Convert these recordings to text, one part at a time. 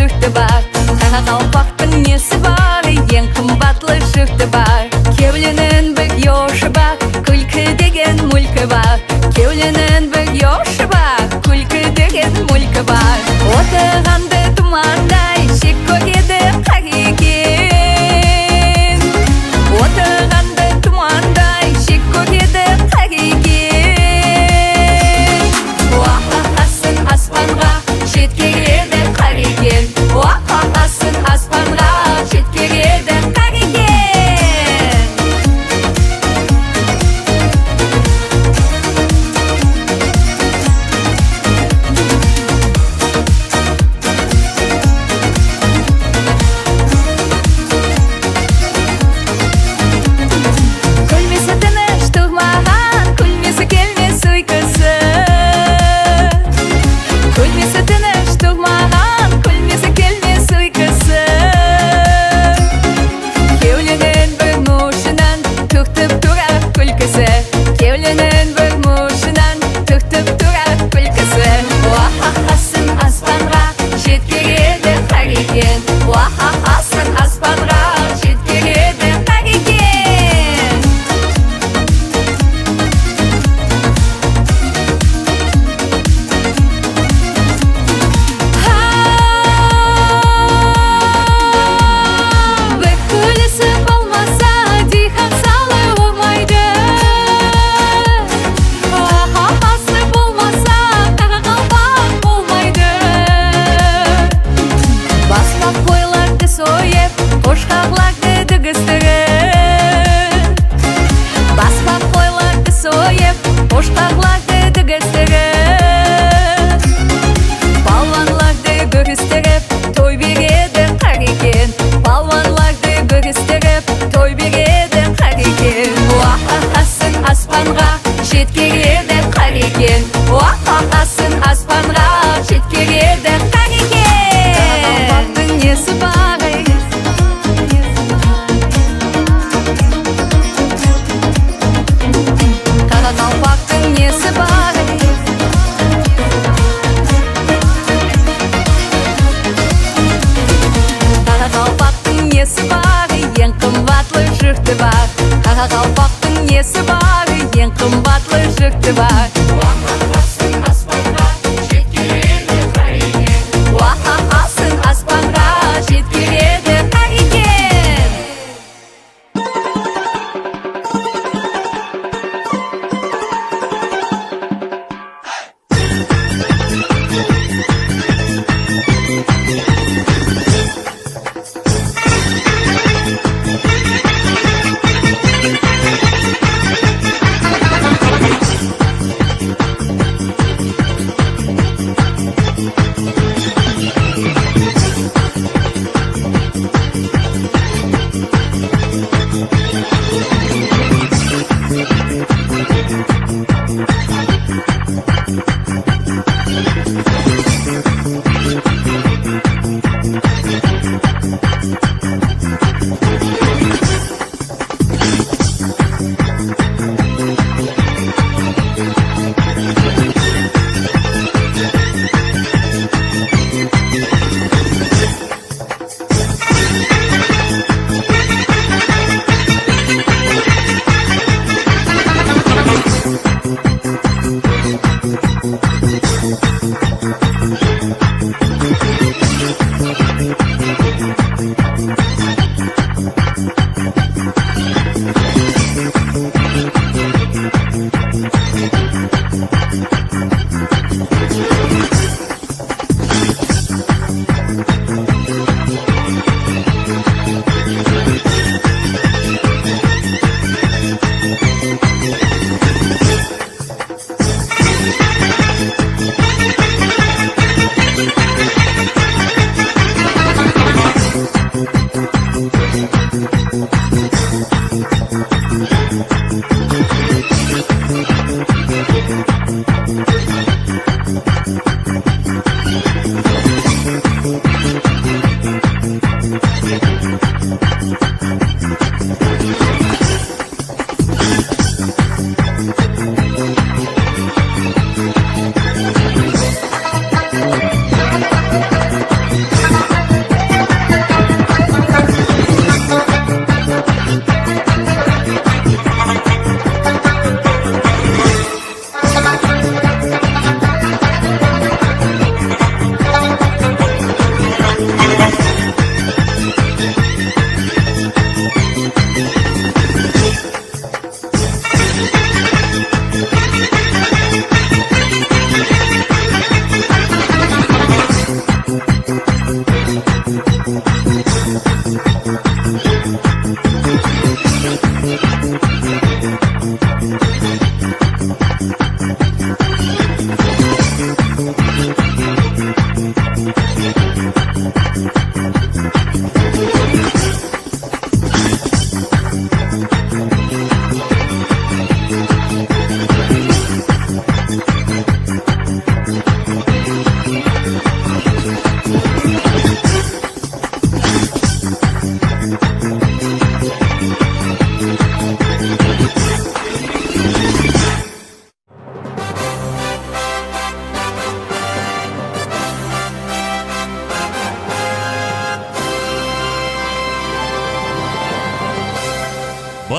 жұрты бар. Таңа қалпақтың несі бар, ең қымбатлы жұрты бар. Кеуленің бір еоші бар, күлкі деген мүлкі бар. Кеуленің бір еоші бар, күлкі деген мүлкі бар. Отырғанды тұмандай шек көреді қар екен. Отырғанды тұмандай шек көреді қар екен. Уаққасын аспанға жеткереді қар екен. Уаққасын аспанға жеткереді қар екен.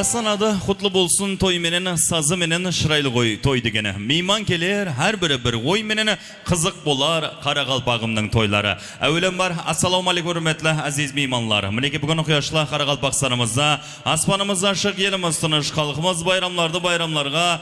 Baslanadı, kutlu bolsun toy menen, sazı menen, şıraylı goy toy degeni. Meyman keler, her biri bir goy menen, kızık bolar, Qaraqalpağımның toyları. Әуелен бар, assalamu alaikum hürmetli aziz meymanlar. Mineki bugün okuyaşla Qaraqalpaqstanımızda, aspanımızda aşık elimiz tыныш, халқымыз bayramlarga,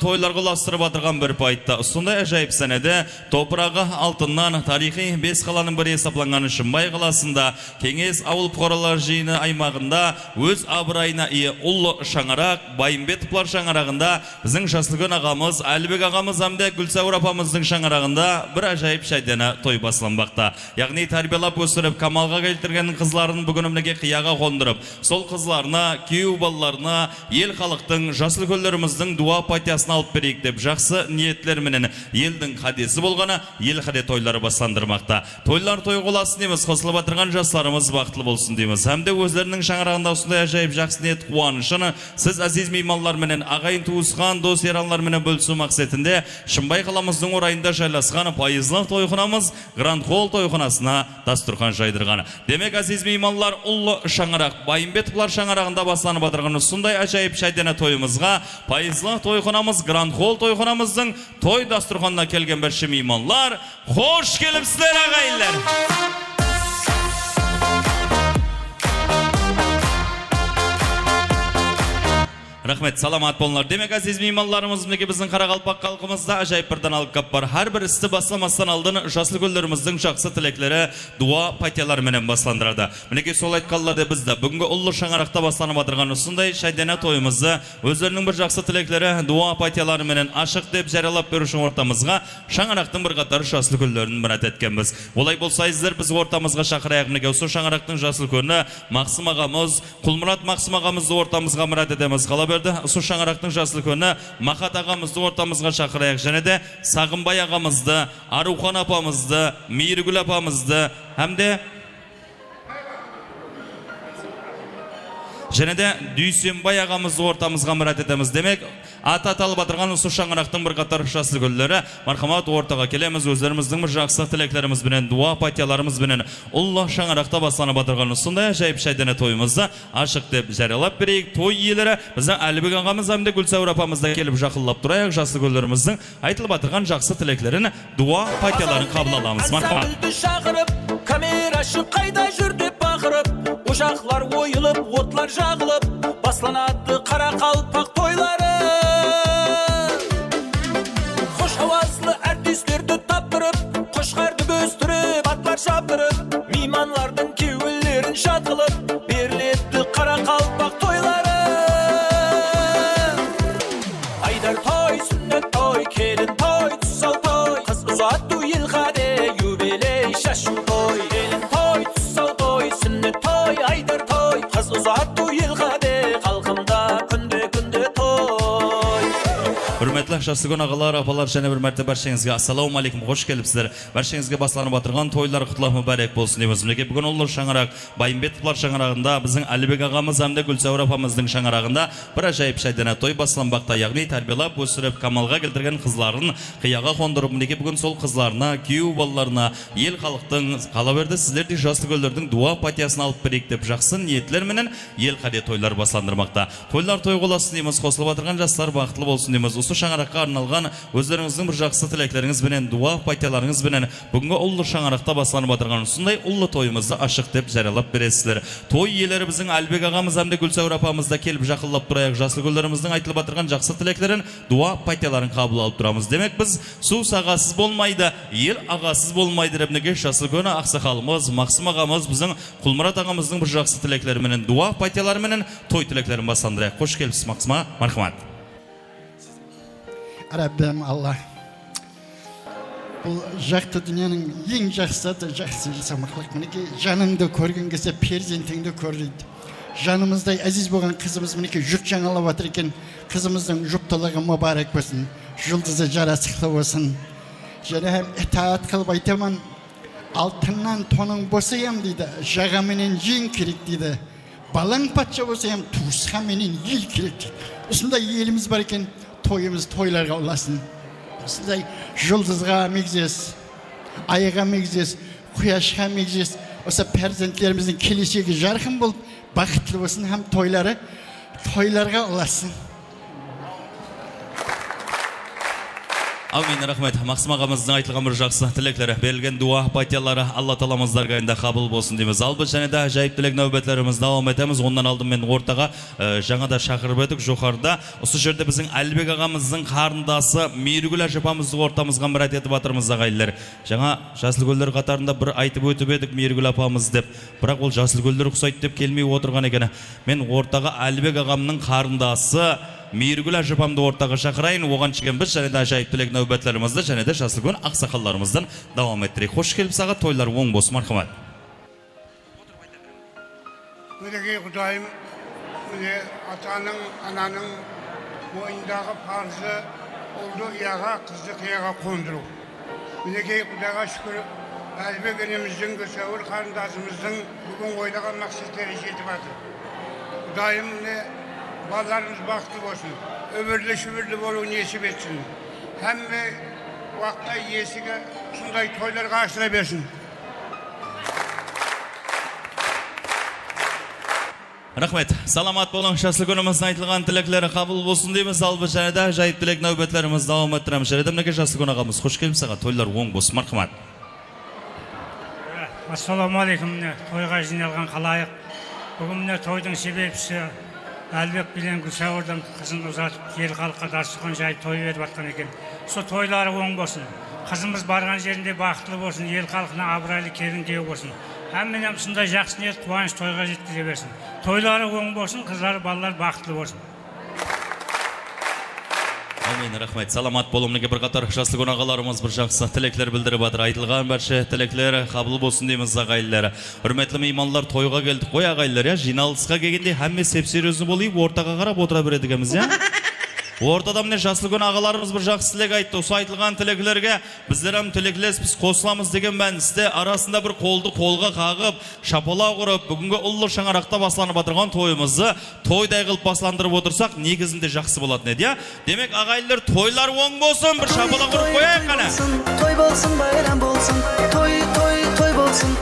toylarga ulastırıp atırgan bir paytda. Usunda ajayip senede, toprağı altından tarihi 5 qalanın biri hesaplanğan Şınбай қаласында, Kеңес ауыл fuqaralar жиыны аймағында өз абырайына ие ұлы шаңарақ, Байымбетовлар шаңарағында біздің Жасылкөн ағамыз, Әлібек ағамыз әмде Гүлсәуір апамыздың шаңарағында бір ажайып шайдена той басыланбақта. Яғни тәрбиелап өсіріп, камалға келтірген қызларын бүгінімнеге қияға қондырып, сол қызларына, күйеу балаларына, ел халықтың, Жасылкөллеріміздің дуа патиясын алып берейік деп жақсы ниетлерменен елдің хадесі болғаны, ел хаде тойлары басыландырмақта. Тойлар той қоласын дейміз, қосылып атырған жастарымыз бақытлы болсын дейміз. Әмде өзлерінің шаңырағында осындай ажайып жақсы ниет қуанышыны сіз әзиз мейманлар менен, ағайын туысқан, дос еранлар менен бөлісу мақсатында Шынбай қаламыздың орайында жайласқан пайызлық тойханамыз Гранд Холл тойханасына дастурхан жайдырған. Демек әзиз мейманлар, ұлы шаңырақ Байымбетовлар шаңырағында басланып атырған сондай ажайып шайдена тойымызға пайызлық тойханамыз Гранд Холл тойханамыздың той дастурханына келген бірші мейманлар, хош келіпсіздер ағайындар. Рахмет, саламат болыңдар. Демек әзиз мейманларымыз, мінеке біздің Қарақалпақ халқымызда ажайып бірден алып кап бар. Har бір істі басламастан алдын Жасылкөллеріміздің жақсы тілектері дуа патиялар менен басландырады. Мінеке сол айтқанларды бізді бүгінгі ұлы шаңарақта басланып атырған осындай шайдена тойымызды өздерінің бір жақсы тілектері дуа патиялары менен ашық деп жариялап беруші ортамызға шаңарақтың бір қатар Жасылкөллерін мұрат еткенбіз. Олай болсайыздар біз ортамызға шақырайық. Мінеке осы шаңарақтың Жасылкөліні Мақсым ағамыз, Құлмұрат Мақсым ағамызды ортамызға мұрат етеміз. Су шаңырақтың Жасылкөні Мақат ағамызды ортамызға шақырайық. Және де Сағымбай ағамызды, Арухан апамызды, Мейіргүл апамызды, және де Дүйсенбай ағамызды ортамызға мұрат етеміз. Демек, аталып атырған осы шаңырақтың бір қатар Жасылкөллері мархамат ортаға келеміз. Өздеріміздің бір жақсы тілектеріміз бенен, дуа патияларымыз бенен ұлы шаңырақта басланып атырған сондай жайып шайдана тойымызды ашық деп жариялап берейік. Той иелері біздің Әлібек ағамыз әмде Гүлсәуір апамызда келіп жақыллап тұрайық. Жасылкөллеріміздің айтылып атырған жақсы тілектерін, дуа патияларын қабыл аламыз. Мархамат. Ошақлар ойылып, отлар жағылып, басланады Қарақалпақ тойлары. Қош ауазлы әртістерді таптырып, қошқарды бөстіріп, атлар шаптырып, мейманлардың кеуілерін шатқылып, беріледі Қарақалпақ тойлары. Айдар той, сүннет той, келін той, тұсау той, қыз ұзату ел қаде, юбилей шашу той. Келін той, тұсау той, сүннет той, айдар той, қыз ұзату ел қаде, қалқымда күнде той. Hürmetli Жасылкөн ағалар, апалар, және бір мәрте бәршеңізге ассаламу алейкум, қош келіпсіздер. Бәршеңізге басланып атырған тойлар құтлақ мүбәрек болсын дейміз. Мінеке бүгін ұлы шаңырақ Байымбетовлар шаңырағында, біздің Әлібек ағамыз әмде Гүлсәуір апамыздың шаңырағында бір ажайып шайдана той басланбақта, яғни тәрбиелап өсіріп, камалға келтірген қызларын қияға қондырып, мінеке бүгін сол қызларына, күйеу балаларына, ел халықтың қала берді, сіздерді Жасылкөллердің дуа патиясын алып берейік деп жақсы ниетлер менен ел қаде тойлар басландырмақта. Тойлар той қоласын дейміз, қосылып атырған жастар бақытлы болсын дейміз. Осы шаңыраққа арналған өздеріңіздің бір жақсы тілектеріңіз бенен, дуа патияларыңыз бенен бүгінгі ұлы шаңырақта басланып атырған сондай ұлы тойымызды ашық деп жариялап бересіздер. Той иелері біздің Әлібек ағамыз әмде Гүлсәуір апамызда келіп жақыллап тұрайық. Жасылкөллеріміздің айтылып атырған жақсы тілектерін, дуа патияларын қабыл алып тұрамыз. Демек біз су сағасыз болмайды, ел ағасыз болмайды деп неге Жасылкөн ақсақалымыз, Мақсым ағамыз біздің Құлмұрат ағамыздың бір жақсы тілектері менен, дуа патиялары менен той тілектерін басландырайық. Қош келіпсіз Мақсыма, мархамат. Раббим Алла, бұл жақты дүниенің ең жақсы жасамақлық. Мінеке жаныңды көрген кезде перзентіңді көрдейді. Жанымыздай әзіз болған қызымыз мінеке жұрт жаңалап атыр екен. Қызымыздың жұптылығы мұбарак болсын, жұлдызы жарасықты болсын. Және итаат қылып айтаман, алтыннан тоның босаям дейді, жағаменен ең керек дейді. Балаң патша босаям, туысқаменен ел керек дейді. Осындай еліміз бар екен. Тойымыз тойларға ұласын. Осындай жұлдызға мегзес, айға мегзес, құяшқа мегзес. Осы перзенттеріміздің келешегі жарқын болып, бақытлы болсын, һәм тойлары toylarga ulaşsın. Amin, рахмет. Мақсым ағамыздың айтылған бір жақсы тілектері, берілген дуа, патиялары Алла таламыздар қайында қабыл болсын дейміз. Албы және де жайып тілек нәубетлеріміз давам етеміз. Ондан алдым мен ортаға жаңада шақырып едік жоғарыда. Осы жерде біздің Әлбек ағамыздың қарындасы Мейіргүл әжапамызды ортамызға мұрат етіп атырмыз ағайлар. Жаңа Жасылгөлдер қатарында бір айтып өтіп едік Мейіргүл апамыз деп. Бірақ ол Жасылгөлдер ұқсайды деп келмей отырған екен. Мен ортаға Әлбек ағамның қарындасы Мейіргүл әжапамды ортаға шақырайын, оған шеген біз және де жайып тілек нәубетлерімізді және де Жасылгөл ақсақалдарымыздан давам еттірейік. Қош келіп саға, тойлар оң болсын, мархамат. Мінекей Құдайым, міне атаның, ананың мойнындағы парызы ұлды ұяға, қызды қияға қондыру. Мінекей Құдайға шүкір, Әлбек енеміздің, Гүлсәуір қарындасымыздың бүгін ойлаған мақсаттары жетіп жатыр. Құдайым міне балаларымыз бақытты болсын, өмірлі шүбірлі болу несіп етсін. Әмме уақытта есігі сондай тойларға ашыра берсін. Рахмет. Саламат болың, Жасылгөліміздің айтылған тілектері қабыл болсын дейміз. Албы және де жайып тілек нәубетлеріміз давам еттіреміз. Жәредімдегі Жасылгөл ағамыз, қош келіп саға, тойлар оң болсын, мархамат. Ассаламалейкум, тойға жиналған қалайық. Бүгін тойдың себепшісі Әлбек пен Гүлсәуірдің қызын ұзатып, ел халыққа дастархан жайып той беріп жатқан екен. Сол тойлары оң болсын. Қызымыз барған жерінде бақытлы болсын, ел халқына абырайлы келін күйеу болсын. Әмменем сондай жақсы ниет, қуаныш тойға жеткізе берсін. Тойлары оң болсын, қыздары, балалар бақытлы болсын. Амин, рахмет. Саламат болымныге бір қатар Жасылгөл ағаларымыз бір жақсы тілектер білдіріп жатыр. Айтылған бәрше тілектер қабыл болсын дейміз ағайлары. Үрметлі меймандар, тойға келдік қой ағайлар, жиналысқа келгенде әмме сеп-серьезі болайып, ортаға қарап отыра бередігіміз, Ортада міне Жасылгөл ағаларымыз бір жақсы тілек айтты. Осы айтылған тілеклерге біздер тілеклес біз қосыламыз деген мәністе арасында бір қолды қолға қағып, шапала құрып, бүгінгі ұлы шаңарақта басланып батырған тойымызды тойдай қылып басландырып отырсақ, негізінде жақсы болатын еді, Демек, ағайлар, тойлар оң болсын, бір шапала құрып қояйық қана. Той болсын, байрам болсын, той болсын,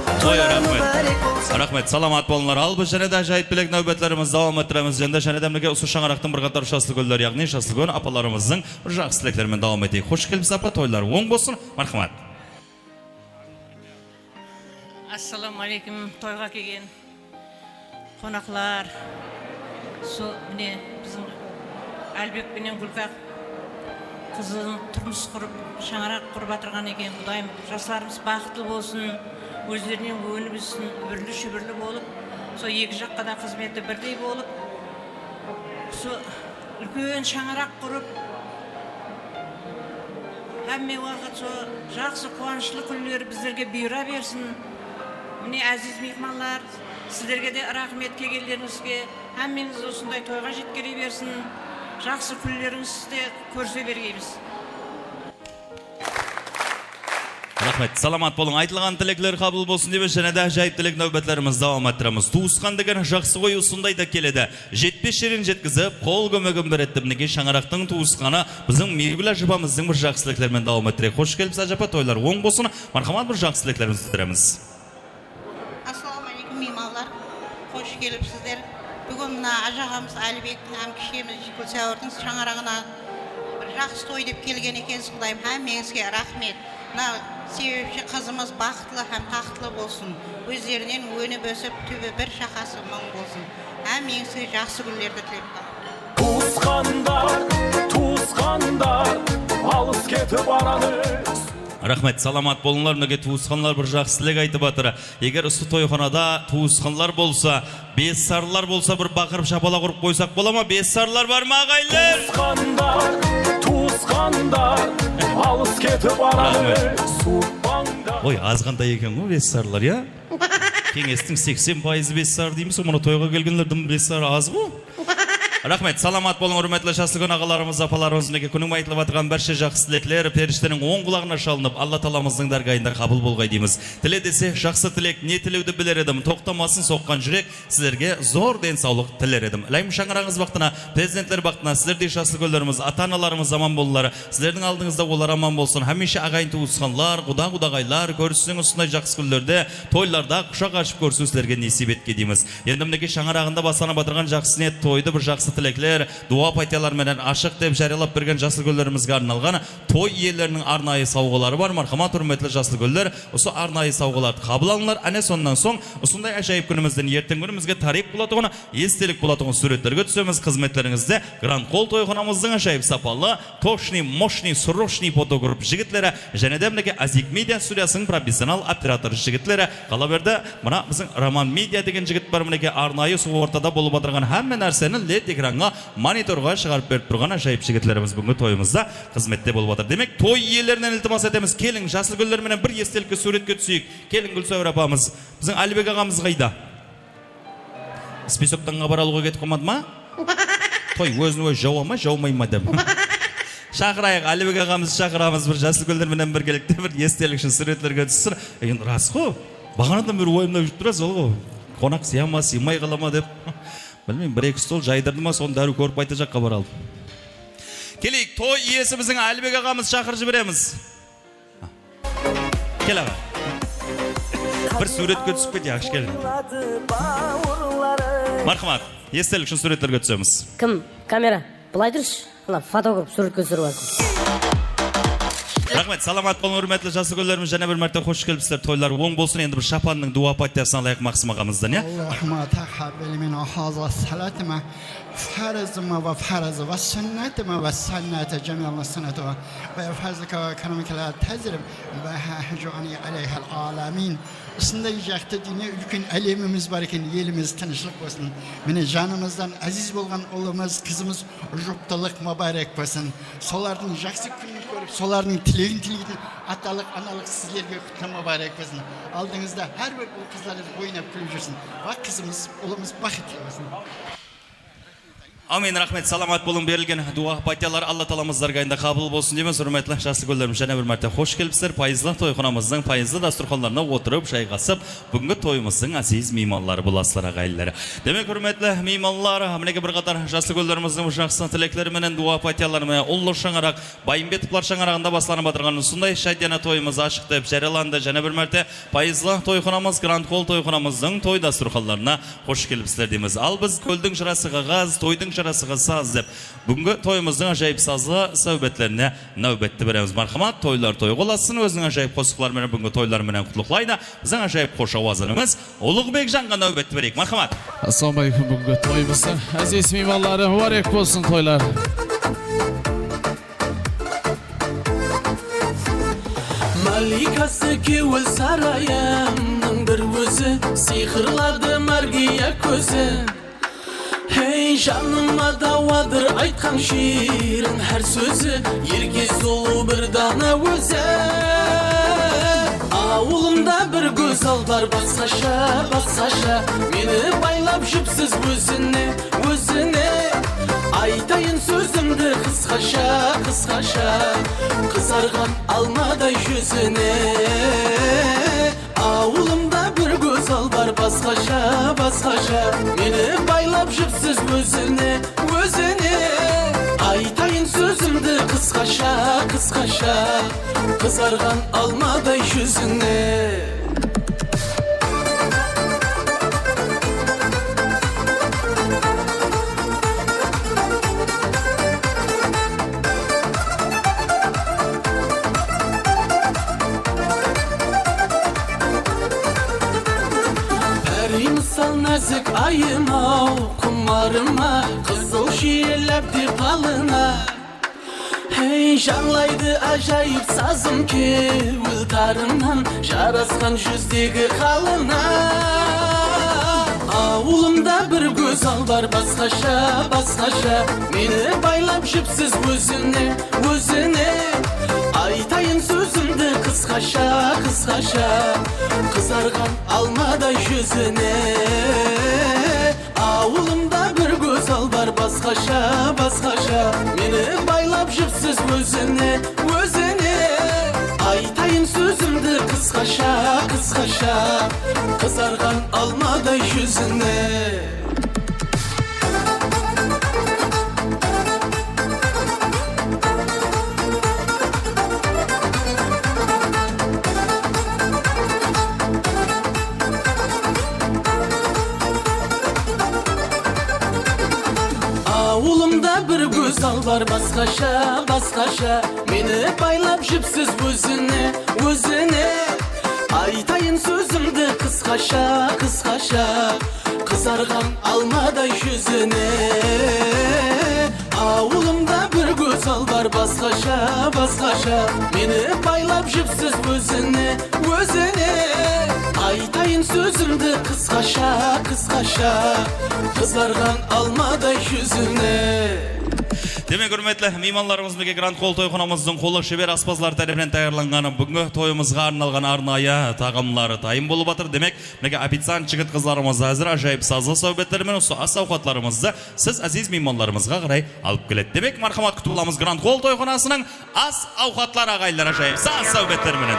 Рахмет, саламат болыңдар. Албы және де жайып тілек нәубетлеріміз давам еттіреміз. Және де осы шаңарақтың бір қатар Жасылгөлдер, яғни Жасылгөл апаларымыздың бір жақсы тілектерімен давам етейік. Қош келіпсіз апа, тойлар оң болсын, мархамат. Ассаламалейкум, тойға келген қонақлар. Міне біздің Әлбек пен Гүлқақ қызын тұрмыс құрып, шаңарақ құрып атырған екен. Құдайым, жастарымыз бақытты болсын, өздерінен өніп өссін, бірлі шүбірлі болып, сол екі жаққа да қызметі бірдей болып, сол үлкен шаңарақ құрып, әмме уақыт сол жақсы қуанышлы күндер біздерге бұйыра берсін. Міне әзіз меймандар, сіздерге де рахмет келгендеріңізге, әммеңіз осындай тойға жеткере берсін. Жақсы күндеріңізді көрсе бергейміз. Рахмет, саламат болың. Айтылған тілеклер қабыл болсын деп және де жайып тілек нәубетлеріміз давам еттіреміз. Туысқан деген жақсы ғой осындай да келеді. Жетпес жерін жеткізіп, қол көмегін беретті. Мінеке шаңарақтың туысқаны біздің Мейіргүл әжапамыздың бір жақсы тілектерімен давам еттірек. Қош келіпсіз әжапа, тойлар оң болсын. Мархамат, бір жақсы тілектерімізді білдіреміз. Ассаламалейкум меймандар, қош келіпсіздер. Бүгін мына ажағамыз Әлбектің әмкішеміз Гүлсәуірдің шаңарағына бір жақсы той деп келген екенсіз. Құдайым, әммеңізге рахмет. Себепші қызымыз бақытлы һәм тақтылы болсын. Өздерінен өніп өсіп, түбі бір шақасы мың болсын. Әммеңізге жақсы күндерді тілеп Туысқандар, алыс кетіп барамыз. Рахмет, саламат болыңлар. Мүнеге туысқанлар бір жақсы тілек айтып жатыр. Егер осы тойханада туысқанлар болса, бес сарылар болса, бір бақырып шапала құрып қойсақ бола ма? Бес сарылар бар ма ағайлар? Туысқандар, алыс кетіп барамыз. Ой, азғандай екен ғой бес сарылар, Кеңестің 80% бес сар дейміз, мұны тойға келгендердің бес сары аз ғой. Рахмет, саламат болың, үрметлі Жасылгөл ағаларымыз, апаларымыз, неге күнің айтылып атырған бәрше жақсы тілеклер періштерінің оң құлағына шалынып, Алла таламыздың даргайында қабыл болғай дейміз. Тіледесе жақсы тілек, не тілеуді білер едім, тоқтамасын соққан жүрек, сіздерге зор денсаулық тілер едім. Лайым шаңырағыз бақтына, президентлер бақтына, сіздердей Жасылгөлдеріміз, ата-аналарымыз аман болулары, сіздердің алдыңызда олар аман болсын. Хәмеше ағайын туысқанлар, құда-құдағайлар, көрсің осындай жақсы күндерде, тойларда құшақ ашып көрсу сіздерге несіп етке дейміз. Енді мінеке шаңырағында басана батырған жақсы ниет тойды бір жақсы жақсы тілеклер, дуа пайтиялар менен ашық деп жариялап берген жасыл гөллерімізге арналған той иелерінің арнайы сауғалары бар. Мархамат құрметті жасыл гөллер, осы арнайы сауғаларды қабыл алыңдар. Әне сондан соң осындай ажайып күнімізден ертең күнімізге тарих болатығына, естелік болатығын суреттерге түсеміз. Қызметтеріңізде Гранд Холл тойханамыздың ажайып сапалы, тошный, мощный, срочный фотограф жігітлері және де мінеке Азик Медиа студиясының профессионал оператор жігітлері қала берді. Мына біздің Роман Медиа деген жігіт бар, мінеке арнайы су ортада болып отырған әмме нәрсені LED экранға, мониторға шығарып беріп тұрған ажайып жігітлеріміз бүгінгі тойымызда қызметте болып отыр. Демек, той иелерінен iltimos етеміз. Келің, жасыл гүлдерменен бір естелікке суретке түсейік. Келің, Гүлсәуір апамыз. Біздің Әлібек ағамыз қайда? Списоктан хабар алуға кетіп қалмады ма? Той өзін жауа ма, жаумай ма деп. Шақырайық, Әлібек ағамызды шақырамыз, бір жасыл гүлдерменен біргелікте бір естелік үшін суреттерге түссін. Енді рас қой, бағанадан бір ойымда жүріп тұрасыз ол ғой. Қонақ сия ма, сыймай қала ма деп. Білмеймін, бір-екі стол жайдырды ма, соны дәру көріп айта жаққа бар алып. Келейік, той иесі біздің Әлібек ағамыз шақырып жібереміз. Кел аға. Бір суретке түсіп кет, яқшы келін. Мархамат, естелік үшін суреттерге түсеміз. Кім? Камера? Бұлай тұршы. Фотограф суретке түсіріп алсын. Рахмет, саламат болың, үрметлі жасы гүлдеріміз, және бір мәрте қош келіпсіздер. Тойлар оң болсын, енді бір шапанның дуа паттиясын алайық Мақсым ағамыздан, я? Allahümme tehabbel min haza salatime farzıma ve farzı ve sünnetime ve sünnete cemiyalına sünnete ve farzıka ve karamike la tezrim ve hecani aleyhel alamin. Isında yiyecekti dine ülkün alemimiz var iken yerimiz tanışlık olsun. Mene canımızdan aziz bolgan oğlumuz, kızımız ruptalık mübarek olsun. Solardan jaksı gününü görüp, solardan tilegin atalık, analık sizlerge kutlu mübarek olsun. Aldığınızda her bir o kızları oynap gülücürsün. Bak kızımız, oğlumuz bakıtlı olsun. Amin, рахмет, саламат болың, берілген дуа паттиялар Алла таламыздар қайында қабыл болсын дейміз. Үрметлі жасыл гүлдеріміз және бір мәрте қош келіпсіздер. Пайызлы тойханамыздың пайызлы дастұрханларына отырып, жайғасып, бүгінгі тойымыздың азиз мейманлары боласылар ағайындары. Демек, үрметлі мейманлар, мінеке бір қатар жасыл гүлдеріміздің жақсы тілектері менен дуа паттияларымен ұлы шаңарақ, Байымбетовлар шаңарағында басланып отырған сондай шайдияна тойымыз ашық деп жарияланды. Және бір мәрте пайызлы тойханамыз Гранд Холл тойханамыздың той дастұрханларына қош келіпсіздер дейміз. Ал біз көлдің жырасы қағаз, тойдың жарасыға саз деп бүгінгі тойымыздың ажайып сазы сәубеттеріне нәубетті береміз. Мархамат, тойлар той қоласын, өзінің ажайып қосықлар менен бүгінгі тойлар менен құтлықлайды. Біздің ажайып қош ауазынымыз Ұлықбек жанға нәубетті берейік. Мархамат. Ассалаумағалейкум, бүгінгі тойымыздың әзиз мейманлары барек болсын тойлар. Маликасы кеуіл сарайымның бір өзі, сиқырлады маргия көзі. Hey жаныма давадыр айтқан шерің әр сөзі, ерге золу бір дана өзі. Ауылымда бір көзал бар басқаша, басқаша, мені байлап жүпсіз өзіне, өзіне. Айтайын сөзімді қысқаша, қысқаша, қызарған алмадай жүзіне. Ауылымда бір көзал бар басқаша, басқаша, мені байлап жүпсіз өзіне, өзіне. Айтайын сөзімді қысқаша, қысқаша, қызарған алмадай жүзіне. Нәзік айым-ау құмарыма, қызыл шиелеп деп қалына. Hey жаңлайды ажайып сазым кеуіл тарымнан, жарасқан жүздегі қалына. Ауылымда бір көзал бар басқаша, басқаша, мені байлап жүпсіз өзіне, өзіне. Айтайын сөзімді қысқаша, қысқаша, қызарған алмадай жүзіне. Ауылымда бір көзал бар басқаша, басқаша, мені байлап жүпсіз өзіне, өзіне. Айтайын сөзімді қысқаша, қысқаша, қызарған алмадай жүзіне. салдар басқаша, басқаша. Мені байлап жіпсіз өзіне, өзіне. Айтайын сөзімді қысқаша, қысқаша. Қызарған алмадай жүзіне. Ауылымда бір көзал бар басқаша, басқаша. Мені байлап жіпсіз өзіне, өзіне. Айтайын сөзімді қысқаша, қысқаша. Қызарған алмадай жүзіне. Демек үрметлі, мейманларымызбеге гранд қол тойханамыздың қолы шебер аспазлар тарапынан тағырланғаны бүгінгі тойымызға арналған арнайы тағамлары дайын болып жатыр. Демек, мінеге официант жігіт қызларымыз әзір ажайып сазлы сәубеттермен осы ас ауқатларымызды сіз әзиз мейманларымызға қарай алып келеді. Демек, мархамат күтіп аламыз гранд қол тойханасының ас ауқатлар ағайлар ажайып саз сәубеттермен.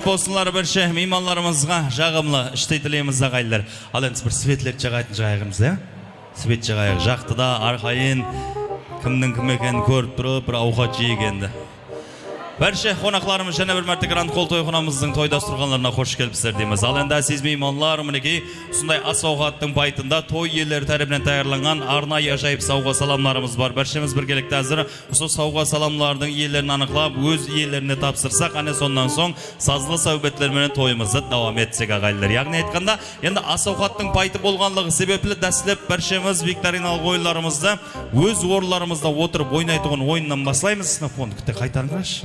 Болсынлар бірше, мейманларымызға жағымлы ішті тілейміз ағайлар. Ал енді бір светлер жағайтын жағайғымыз, свет жағайық. Жақтыда арқайын кімнің кім екенін көріп тұрып, бір ауқат жегенді. Бірше, қонақларымыз және бір мәрті гранд қол тойханамыздың той дастұрғанларына қош келіпсіздер дейміз. Ал енді әсіз мейманлар, мінекей, сондай ас ауқаттың байтында той иелері тарапынан тағырланған арнайы ажайып сауға саламларымыз бар. Біршеміз біргелікті әзір, осы сауға саламлардың иелерін анықлап, өз иелеріне тапсырсақ, әне сондан соң сазлы сәубетлермен тойымызды давам етсек ағайлар. Яғни айтқанда, енді ас ауқаттың байты болғанлығы себеплі дәсіліп біршеміз викториналық ойынларымызды өз орындарымызда отырып ойнайтұғын ойыннан басылаймыз. Сынафон күтті қайтарыңғаш.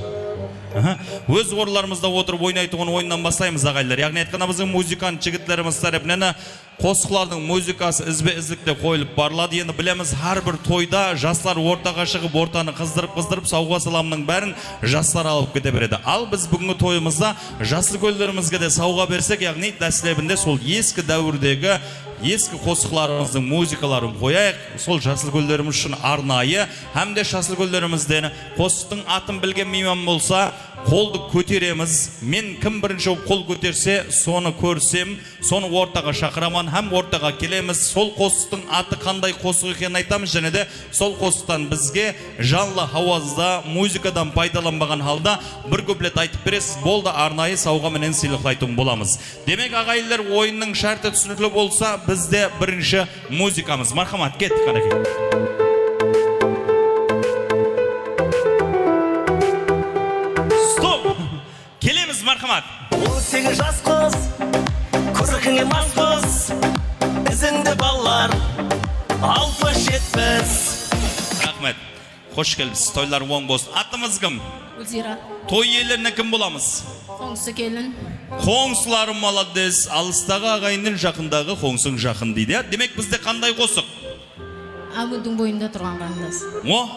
Өз орындарымызда отырып ойнайтұғын ойыннан бастаймыз ағайлар. Яғни айтқанда біздің музыкант жігітлеріміз тарапынан қосқылардың музыкасы ізбе-ізлікте қойылып барылады. Енді білеміз, әрбір тойда жастар ортаға шығып, ортаны қыздырып, сауға саламның бәрін жастар алып кете береді. Ал біз бүгінгі тойымызда жасыл көлдерімізге де сауға берсек, яғни дәсілебінде сол ескі дәуірдегі ескі қосқыларымыздың музыкаларын қояйық. Сол жасыл көлдеріміз үшін арнайы, әмде жасыл көлдерімізден қостың атын білген мейман болса, қолды көтереміз. Мен кім бірінші қол көтерсе, соны көрсем, соны ортаға шақыраман, һәм ортаға келеміз. Сол қостың аты қандай қосық екенін айтамыз, және де сол қостан бізге жанлы ауазда музыкадан пайдаланбаған халда бір көплет айтып бересіз. Болды, арнайы сауға менен сыйлықтайтын боламыз. Демек ағайлар, ойынның шарты түсінікті болса, бізде бірінші музыкамыз. Мархамат, кеттік қанекей. Келеміз, мархамат. 18 жас қыз, көркіңе мас қыз, ізіңді балалар, 60-70. Рахмет. Қош келіпсіз, тойлар оң болсын. Атымыз кім? Гүлзира. Той иелеріне кім боламыз? Қоңсы келін. Қоңсыларым маладес, алыстағы ағайынның жақындағы қоңсың жақын дейді. Демек бізде қандай қосық? Амудың бойында тұрған қарындас.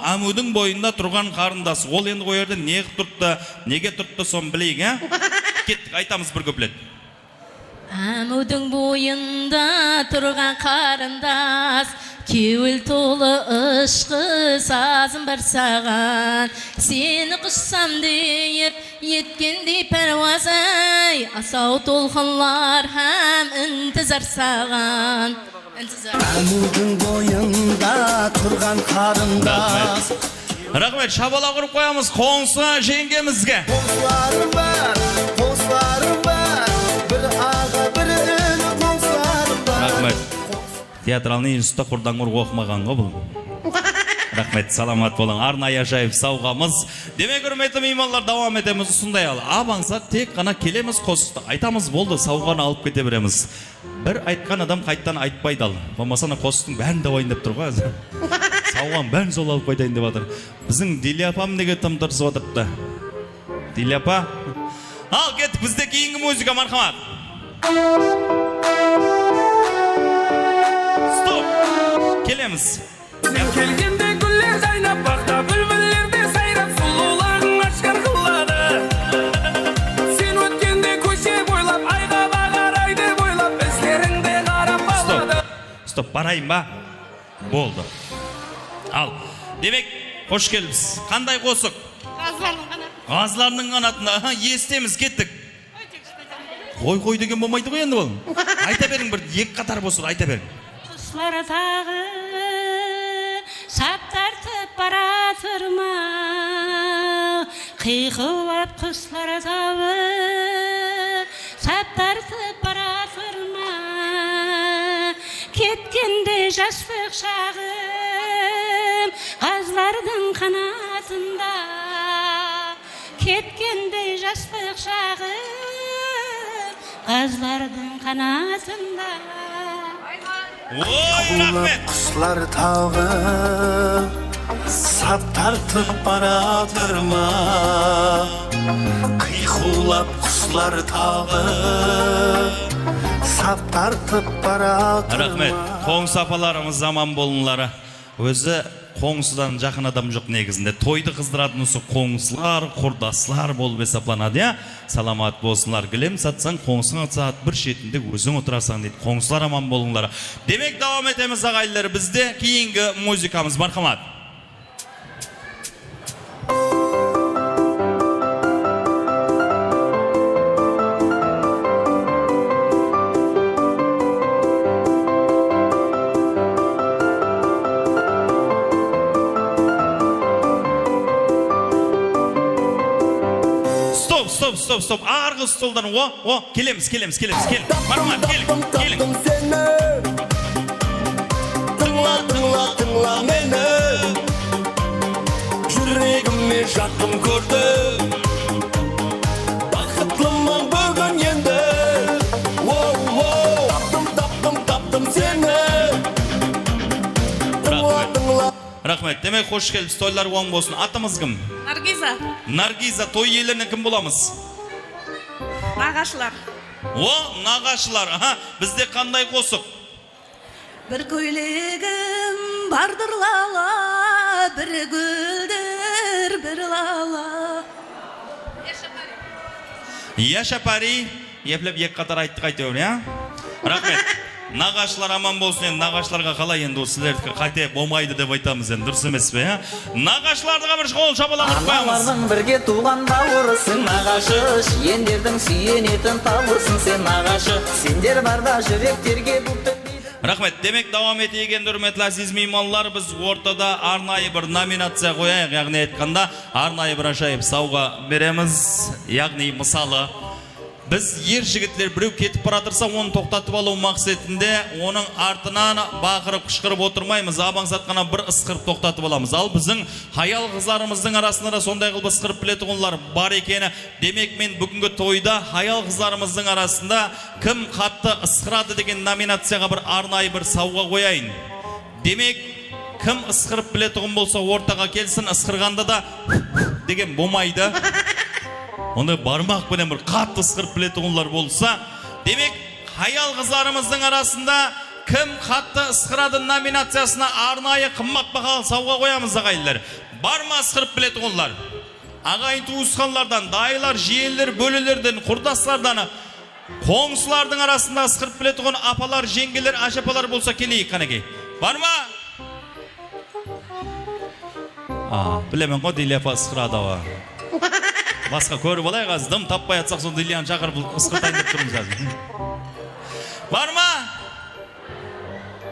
Амудың бойында тұрған қарындас. Ол енді қойырды неғіп тұртты, неге тұртты сон білейік, Кеттік, айтамыз бір көплет. Амудың бойында тұрған қарындас, кеуіл толы ұшқы сазым бар саған. Сені құшсам дейіп, еткендей пәрвазай, асау толқынлар һәм інтізар саған. Амудың бойында тұрған қарындас. Рахмет, шабала құрып қоямыз қоңсы жеңгемізге. Қоңсыларым бар, бір аға, бір үн қоңсыларым бар. Рахмет. Театралный институтта құрдан құр оқымаған ғой бұл. Рахмет, саламат болың. Арнайы ажайып сауғамыз. Демек, үрметі мейманлар, давам етеміз ұсындай ал. Абаңса тек қана келеміз қосықты. Айтамыз болды, сауғаны алып кете береміз. Бір айтқан адам қайттан айтпайды ал. Болмасана қосыстың бәрін давайын деп тұр ғой. Сауған бәрін сол алып қайтайын деп жатыр. Біздің Дили апам неге тым тырысып отырыпты. Диле апа. Ал кеттік, бізде кейінгі музыка, мархамат. Стоп! Келеміз. Сен келгенде гүллер жайнап, бақта бүлбүллерде сайрап, сұлулығың ашқар қылады. Сен өткенде көше бойлап, айға бағарайды бойлап, іздеріңде қарап алады. Стоп, барайын ба? Болды. Ал, демек, қош келіпсіз. Қандай қосық? Қазларының қанатында. Естеміз, кеттік. Қой деген болмайды ғой енді бұл. Айта берің бір, екі қатар болсын, айта берің. Құслар тағы сап тартып баратыр ма? Қиқылап құслар тағы сап тартып баратыр ма? Кеткенде жастық шағым қазлардың қанатында. Кеткенде жастық шағым қазлардың қанатында. Ой, рахмет! Құслар тағы сап тартып баратыр ма? Қиқулап құслар тағы сап тартып баратыр ма? Рахмет, қоңсы апаларымыз заман болынлары. Өзі қоңсыдан жақын адам жоқ негізінде. Тойды қыздыратын осы қоңсылар, құрдаслар болып есапланады, я? Саламат болсынлар. Гілем сатсаң, қоңсың атсаат бір шетінде өзің отырасаң дейді. Қоңсылар аман болыңлар. Демек, давам етеміз ағайлар. Бізде кейінгі музыкамыз, мархамат. Стоп, арғы столдан, келеміз, кел. Мархамат, келің. Тыңла мені, жүрегіме жақын көрді. Бақытлымын бүгін енді, таптым сені. Рахмет, демек қош келіпсіз, тойлар оң болсын. Атымыз кім? Наргиза, той еліне кім боламыз? Нағашылар. Нағашылар, бізде қандай қосық? Bir көйлегім бардыр лала, бір гүлдір бір лала. Яшапари, еплеп ек қатар айттық айтып, я? Рахмет. Нағашылар аман болсын, нағашыларға қалай енді сіздерді қате болмайды деп айтамыз енді, дұрыс емес пе, я? Нағашылардыға бір қол шабаланып қоямыз. Аналардың бірге туған бауырысың нағашы, ендердің сүйенетін тауырсың сен нағашы. Сендер барда жүректерге бұлт өтмейді. Рахмет, демек давам етеген үрметлі азиз меймандар, біз ортада арнайы бір номинация қояйық, яғни айтқанда арнайы бір ажайып сауға береміз, яғни мысалы біз ер жігітлер біреу кетіп баратырса, оны тоқтатып алу мақсатында оның артынан бақырып қышқырып отырмаймыз, абаңсатқана бір ысқырып тоқтатып аламыз. Ал біздің хаял қызларымыздың арасында сондай қылып ысқырып білетұғынлар бар екені. Демек мен бүгінгі тойда хаял қызларымыздың арасында кім қатты ысқырады деген номинацияға бір арнайы бір сауға қояйын. Демек кім ысқырып білетұғын болса ортаға келсін, ысқырғанда да деген болмайды. Онда бармақ пенен бір қатты ысқырып білетұғынлар болса, демек хаял қызларымыздың арасында кім қатты ысқырады номинациясына арнайы қымбат бағалы сауға қоямыз ағайындар. Бар ма ысқырып білетұғынлар? Ағайын туысқандардан, дайлар, жиелер, бөлелерден, құрдастардан, қоңсылардың арасында ысқырып білетұғын апалар, жеңгелер, ажапалар болса келейік қанекей. Бар ма? Білемен ғой Диле апа ысқырады ава. Басқа көріп олай қаз, дым таппай атсақ сол Дилиян шақырып ысқыртайын деп тұрмыз қазір. Бар ма?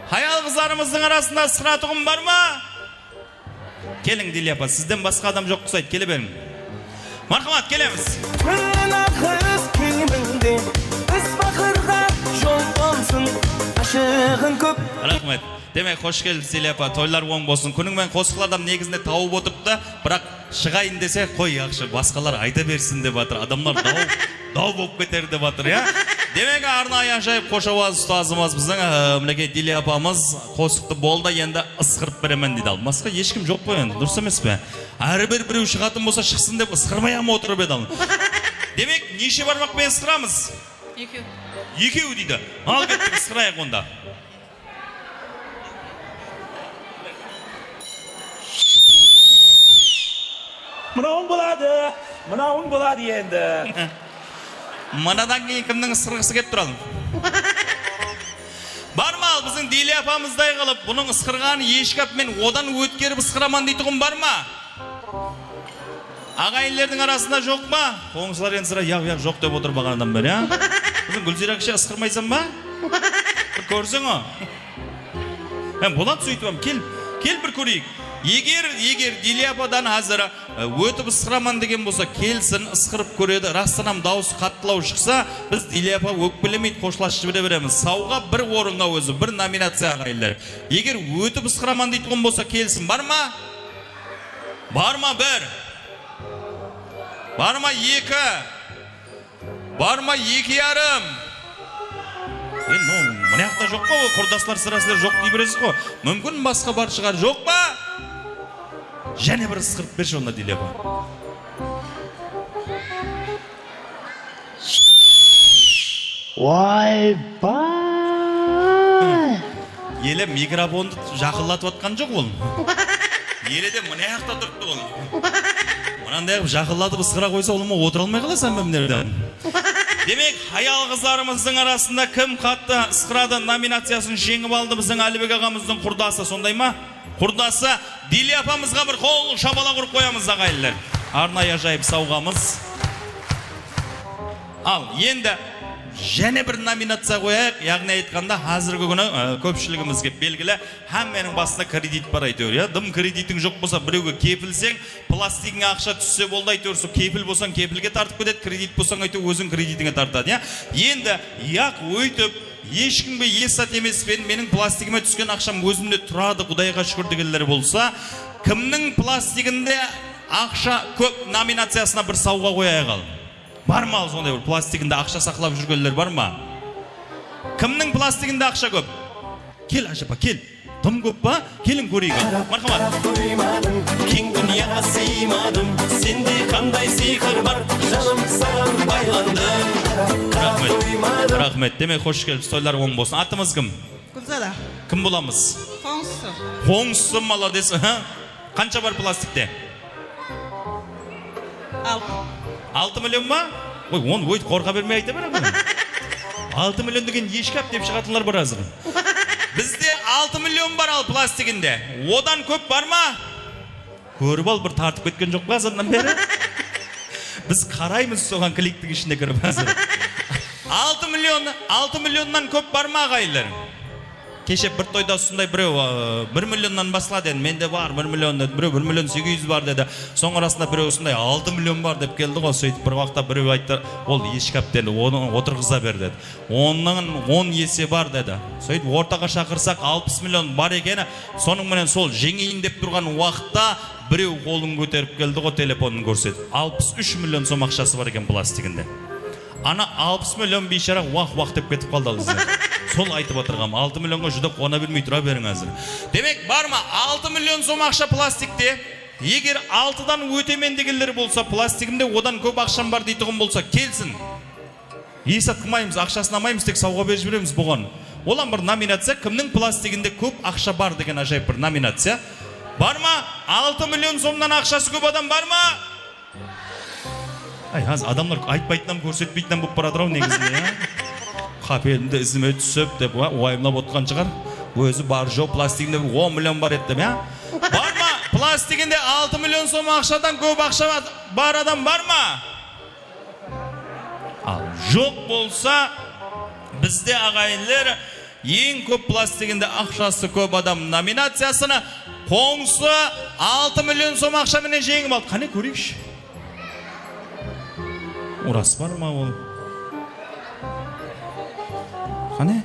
Хаял қызларымыздың арасында ысқыратұғым бар ма? Келің Диле апа, сізден басқа адам жоқ құсайды, келе берің. Мархамат, келеміз. Мен ақыз кемінде, біз бақырға жол болсын, ашығын көп. Рахмет. Демек, қош келіпсіз Диле апа, тойлар оң болсын. Күніңмен қосықлардан негізінде тауып отырыпты, бірақ шығайын десе, қой ақшы, басқалар айта берсін деп батыр. Адамдар дау болып кетер деп батыр, я? Demek arnayı aşayıp koşavaz ustazımız bizden mıneke Dili apamız koşuktu bolda endi ısqırıp beremen dedi al. Başka hiç kim yok bu endi. Durs emes be? Her bir çıkатын bolsa çıksın dep ısqırmay mı oturup edi al. Demek neşe barmak ben ısqıramız? Екеу дейді. Al kettik ısqırayık onda. Mınauın buladı endi. Manadan keyin kimning ısqırgısı kelip turalım. Barma al bizim Dili apamızday kılıp bunun ısqırganı eşkap men odan ötkerip ısqıraman deydiğim barma? Ağayınlarının arasında yok mu? Koğuşlar en sıra yak yok dep otur bağırdan beri ha? Bizim Gülzira kişi ısqırmaysan mı? Görsün o. Hem Polat söйтіп kel bir көрейік. Егер Dili apadan hazır ötüp ısqıraman деген болса келсін ысқырып көреді. Растынан дауысы қаттылау шықса, біз Dili apa өкпелемейді қошлашып береміз. Сауға бір орынға өзі, бір номинация ағайындар. Егер өтіп ысқыраман дейтін болса келсін, бар ма? Бар ма бір? Бар ма екі? Бар ма екі ярым? Мына жақта жоқ қой, құрдаслар сырасылар жоқ дей бересіз ғой. Мүмкін басқа бар шығар, жоқ па? Және бір ысқырып берші онда Dili apa. Ойбай! Еле микрофонды жақылатып атқан жоқ ол. Еле де мына жақта тұрыпты ол. Мынандай жақылатып ысқыра қойса ол отыра алмай қаласың бәмдерден. Демек, хаял қыздарымыздың арасында кім қатты ысқырады номинациясын жеңіп алды біздің Әлібек ағамыздың құрдасы, сондай ма? Құрдасы Dili апамызға бір қол шабала құрып қоямыз ағайындар. Арнайы ажайып сауғамыз. Ал, енді және бір номинация қояйық, яғни айтқанда қазіргі күні көпшілігімізге белгілі әмменің басында кредит бар айтыр. Дым кредитің жоқ болса, біреуге кепілсең, пластигіңе ақша түссе болды айтыр. Кепіл болсаң кепілге тартып кетеді, кредит болсаң айтыр, өзің кредитіңе тартады. Енді яқ өйтіп, ешкімге есат емеспен, менің пластигіме түскен ақшам өзімде тұрады, Құдайға шүкір дегендер болса, кімнің пластигінде ақша көп номинациясына бір сауға қояйық ал. Бар ма сондай бір пластигінде ақша сақлап жүргендер бар ма? Кімнің пластигінде ақша көп? Кел ажапа, кел. Тым көп па? Келін көрейік. Мархамат. Кең дүнияға сыймадым, сенде қандай сиқыр бар, жаным саған байландым. Рахмет. Демек қош келіпсіз, тойлар оң болсын. Атымыз кім? Гүлзада. Кім боламыз? Қоңсы. Қоңсы молодец. Қанша бар пластикте? 6 миллион ма? Ой, оны өйт қорқа бермей айта берем. 6 миллион деген ешкап деп шығатынлар бар азыр. Бізде 6 миллион бар ал пластигінде. Одан көп бар ма? Көріп ал, бір тартып кеткен жоқ па азырдан бері? Біз қараймыз соған кликтің ішінде кіріп азыр. 6 миллионнан көп бар ма ағайындар? Кеше бір тойда сондай біреу 1 миллионнан басылады енді, менде бар 1 миллион деді, біреу 1 миллион 800 бар деді. Соң арасында біреу сондай 6 миллион бар деп келді ғой, сөйтіп бір уақытта біреу айтты, ол ешкап деді, оны отырғыза бер деді. Оның 10 есе бар деді. Сөйтіп ортаға шақырсақ 60 миллион бар екені, соның менен сол жеңейін деп тұрған уақытта біреу қолын көтеріп келді ғой, телефонын көрсетіп. 63 миллион сом ақшасы бар екен пластигінде. Ана 60 миллион бейшара уақ деп кетіп қалды ал іздер. Сол айтып отырғам, 6 миллионға жүдік қона бермей тұра берің әзір. Демек, бар ма 6 миллион сом ақша пластикте? Егер 6-дан өтемен дегендер болса, пластигімде одан көп ақшам бар дейтұғым болса, келсін. Есат қымаймыз, ақшасын алмаймыз, тек сауға беріп жібереміз бұған. Олан бір номинация, кімнің пластигінде көп ақша бар деген ажайып бір номинация. Бар ма? 6 миллион сомнан ақшасы көп адам бар ма? Ай, аз адамдар айтпайтынам, көрсетпейтінам болып барадыр ау негізінде. Қапелінде ізіме түсіп деп уайымлап отқан шығар. Өзі бар жоқ, пластигінде 10 миллион бар еттім, я? Бар ма? Пластигінде 6 миллион сом ақшадан көп ақша бар адам бар ма? Ал жоқ болса, бізде ағайынлер ең көп пластигінде ақшасы көп адам номинациясыны Қоңсы 6 миллион сом ақша менен жеңіп алды. Қане көрейікші? Орас бар ма ол? Қане?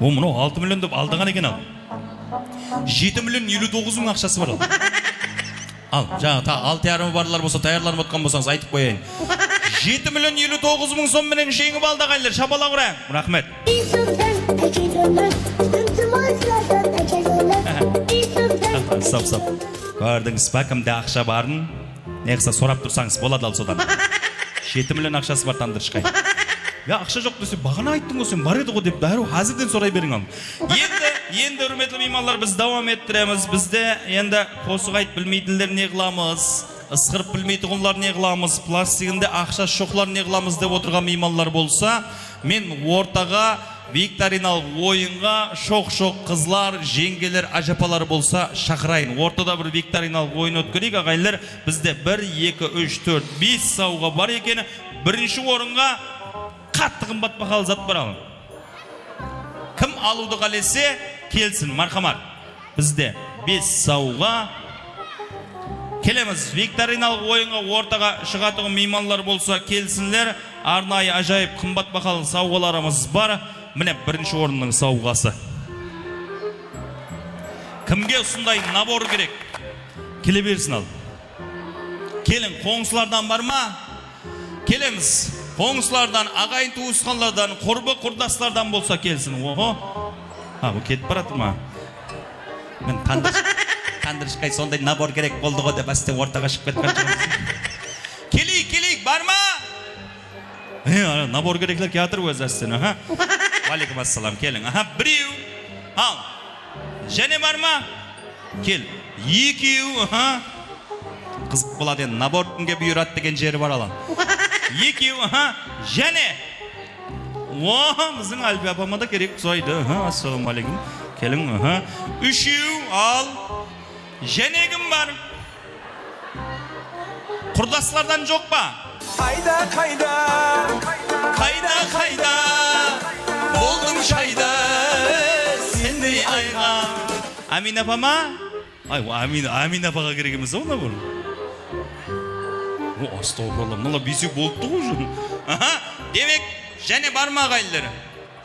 О, мұны 6 миллион деп алдыған екен ал. 7 миллион 59 мың ақшасы бар ал. Ал, жаңа 6,5 барлар болса, таярланып отқан болсаңыз айтып қояйын. 7,59,000 сом менен жеңіп алды ағайлар. Шабала құрайық. Рахмет. Сап. Көрдіңіз ба, кімде ақша барын? Неғса сорап тұрсаңыз болады ал содан. 7 миллион ақшасы бар тандырышқай. Я ақша жоқ десе, бағана айттың ғой сен бар еді ғой деп дәру қазірден сорай берің ал. Енді үрметлі меймандар біз давам еттіреміз. Бізде енді қосық айт білмейтіндер не қыламыз, ысқырып білмейтұғынлар не қыламыз, пластигінде ақша шоқлар не қыламыз деп отырған меймандар болса, мен ортаға викториналық ойынға шоқ қызлар, жеңгелер, ажапалар болса шақырайын. Ортада бір викториналық ойын өткерейік ағайлар. Бізде 1, 2, 3, 4, 5 сауға бар екені. Бірінші орынға қатты қымбат бағалы зат бар алын. Кім алуды қалесе келсін, мархамат. Бізде 5 сауға келеміз. Викториналық ойынға ортаға шығатығын мейманлар болса келсінлер. Арнайы ажайып қымбат бағалы сауғаларымыз бар. Міне бірінші орынның сауғасы. Кімге ұсындай набор керек? Келе берсін ал. Келін, қоңсылардан бар ма? Келеміз. Қоңсылардан, ағайын туысқанlardan, құрбы құрдастардан болса келсін. Оғо. Бұл кетіп баратыр ма? Мен тандырышқай сондай набор керек болды ғой деп әсте ортаға шығып кеткен жоғымыз. Келейік, бар ма? Набор кереклер кеатыр өз әстен. Валикум ассалам, келің. Біреу. Ал. Және бар ма? Кел. Екеу. Қызық болады енді. Набор күнге бұйырат деген жері бар алан. Екеу. Және. Біздің Әлбі апама да керек сойды. Ассалам алейкум. Келің. Үшеу. Ал. Және кім бар? Құрдастылардан жоқ па? Қайда болдың шайда сендей айға. Амин апама? Амин апаға керек емес оңна бұл. Астауғалам, мынала бесек болыпты ғой жүр. Демек, және бар ма ағайлар?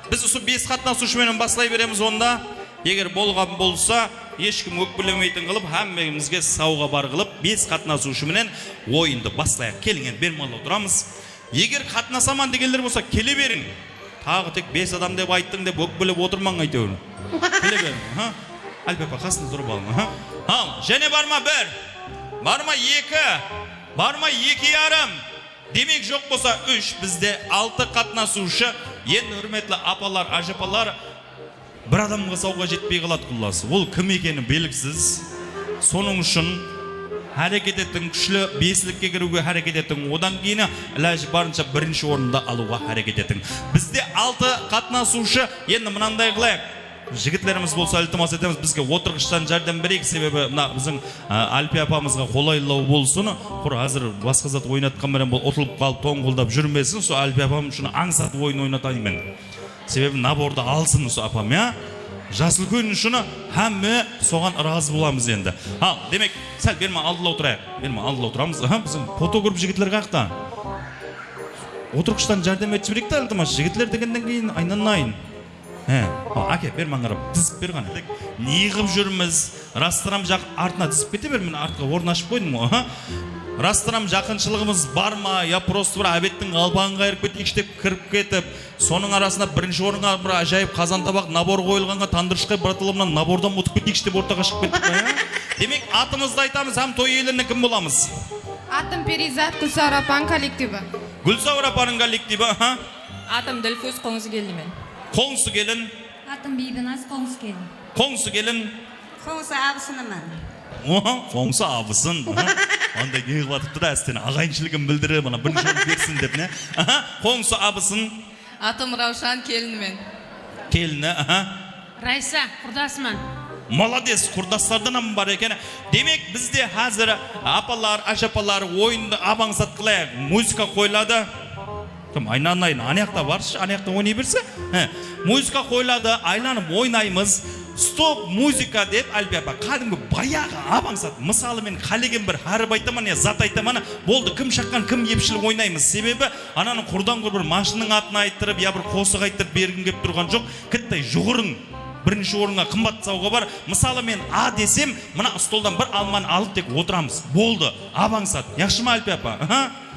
Біз ұсы 5 қатынасушымен баслай береміз онда. Егер болған болса, ешкім өкпілемейтін қылып, әммемізге сауға бар қылып, 5 қатынасушымен ойынды баслайық. Келіңен бермалы отырамыз. Егер қатынасаман дегендер болса, келе берін. Тағы тек 5 адам деп айттың деп өкпілеп отырман айтауын. Келе берін. Әлбепа, қасында тұрып алың. Ал, және бар ма 1? Бар ма 2? Бар ма 2,5? Демек жоқ болса 3, бізде 6 қатынасушы. Енді үрметлі апалар, ажапалар бір адамға сауға жетпей қалады құлласы. Ол кім екені белгісіз. Соның үшін әрекет еттің, күшлі 5-лікке кіруге әрекет еттің. Одан кейіні әләжі барынша бірінші орында алуға әрекет еттің. Бізде 6 қатынасушы. Енді мынандай қылайық. Жігітлеріміз болса ілтимас етеміз, бізге отырғыштан жәрдем берейік, себебі біздің Әлпи апамызға қолайлау болсын. Құр қазір басқа зат ойнатқан берен бұл отылып қалып тоңғылдап жүрмесін. Со Әлпи апам үшін аңсат ойын ойнатайын мен. Себебі наборды алсын осы апам, я? Жасыл көн үшін әмі соған разы боламыз енді. Ал, демек, сәл берме алдыла отырайық. Берме алдыла отырамыз. Біздің фотограф жігітлер қақта. Отырғыштан жәрдем етші берейік та, ілтимас. Жігітлер дегенден кейін айнанайын. Аке, бер маңырып, тізіп бер ғана. Неғып жүрміз, растырам жақ артына тізіп кете бер, мен артқа орын ашып қойдым ғой. Растырам жақыншылығымыз бар ма, я просто бір әбеттің албағын қайырып кетейік деп кіріп кетіп, соның арасында бірінші орынға бір ажайып қазан табақ набор қойылғанға тандырышқай братылымнан набордан ұтып кетейік деп ортаға шығып кеттік. Демек, атымызды айтамыз, һәм той иелеріне кім боламыз? Атым Перизат, Гүлсауыр апаның коллективі. Гүлсауыр апаның коллективі, Атым Ділфөз, Қоңсы келді мен. Қоңсы келін. Атым Бейбіназ, Қоңсы келді. Қоңсы келін. Қоңсы абысынымын. Қоңсы абысын. Анда кейіп атып тұр әстен ағайыншылығын білдірі, бана бірінші орын берсін деп не? Қоңсы абысын. Атым Раушан, келіні мен. Келіні, Райса, құрдасымын. Молодец, құрдастардан бар екен. Демек бізде қазір апалар, ажапалар ойынды абаңсат қылайық. Музыка қойлады. Айнанайын, анаяқта баршы, анаяқта ойнай берсе. Музыка қойлады, айланып ойнаймыз. Стоп музыка деп Әлбі апа қадымғы баяғы абаңсат. Мысалы мен қалеген бір харып айтаман, зат айтаман, болды кім шаққан, кім епшілік ойнаймыз. Себебі ананың құрдан бір машының атын айттырып, я бір қосық айттырып бергім кеп тұрған жоқ. Кіттай жұғырын бірінші орынға қымбат сауға бар. Мысалы мен А десем, мына столдан бір алманы алып тек отырамыз. Болды, абаңсат. Яқшы ма Әлпе апа?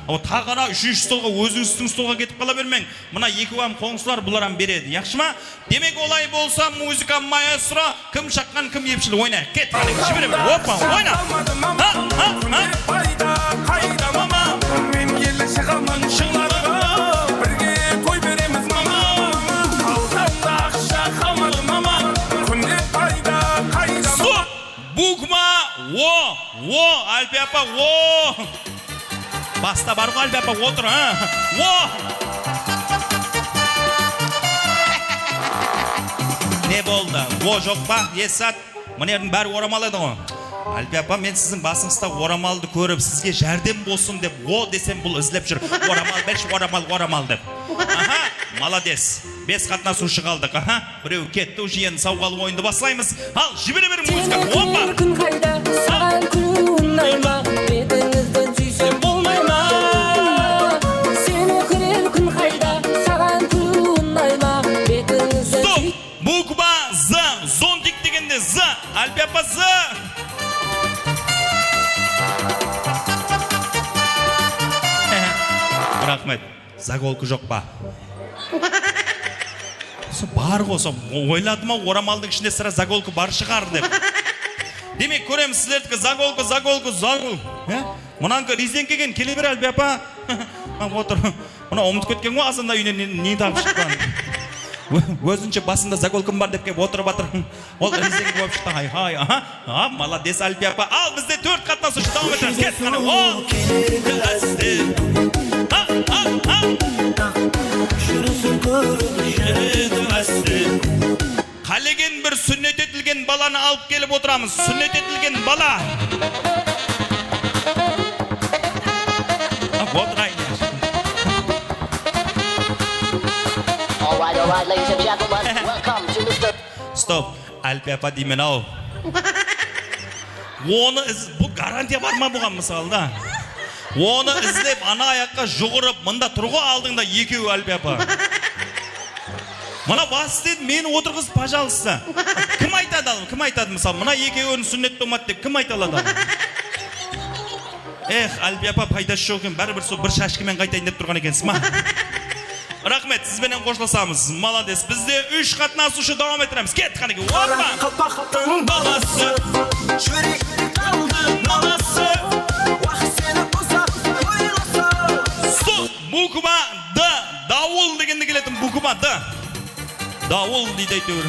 Тағара үшінші столға, өзіңіздің столға кетіп қала бермең. Мына екі ам қоңсылар бұларам береді. Яқшы ма? Демек олай болса, музыка маэстро, кім шаққан, кім епшіл ойна. Кет, жіберем. Опа, ойна. Әлпе апа, баста бар ғой Әлпе апа, отыр, Не болды? Жоқ па? Есат, мұнердің бәрі орамал еді ғой. Әлпе апа, мен сіздің басыңызда орамалды көріп, сізге жәрдем болсын деп, десем бұл ізлеп жүр. Орамал деп. Молодец. 5 қатынасушы қалдық. Біреу кетті, жиен сауғалы ойынды басылаймыз. Ал, жібере берің музыка. Опа! Күн қайда, саған күнай ма, бетіңізден сүйсем болмай ма? Сені көрер күн қайда, саған күнай ма, бетіңізден сүйсем... Стоп! Буква З. Зонтик дегенде З. Әлпе апа З. Рахмет. Заголка жоқ па? Бар ғой, ойладыма орамалдың ішінде сірә заголка бар шығар деп. Демек көрем сіздердікі заголка. Мұнанғы резенкеген келе бер Әлпе апа. Отыр. Мұна ұмыт кеткен ғой, азында үйінен не тағып шыққан. Өзінше басында заголкым бар деп кеп отырып батыр. Ол резенке болып шықты. Ай. Молодец Әлпе апа. Ал бізде 4 қатынасушы давам етеміз. Кет, қалеген бір сүннет етілген баланы алып келіп отырамыз. Сүннет етілген бала. Стоп, Әлпе апа деймен ау. Бұл гарантия бар ма бұған мысалда? Оны іздеп ана аяққа жұғырып, мұнда тұрғы алдыңда екеу Әлпе апа. Мұна бас деді, мені отырғыз, пожалуйста. Кім айтады алым? Кім айтады мысалы? Мұна екеуін сүннет болмады деп кім айталады? Әлпе апа пайдасы жоқ екен, бәрі бір шашкімен қайтайын деп тұрған екенсіз ма? Рахмет, сізбенен қошласамыз. Молодец. Бізде 3 қатынасушы давам етіреміз. Кет, қанеке. Опа! Қапақтың баласы, жүрек қалды баласы. Буква Д. Дауыл дегенде келетін буква Д. Дауыл дейді әйтеуір.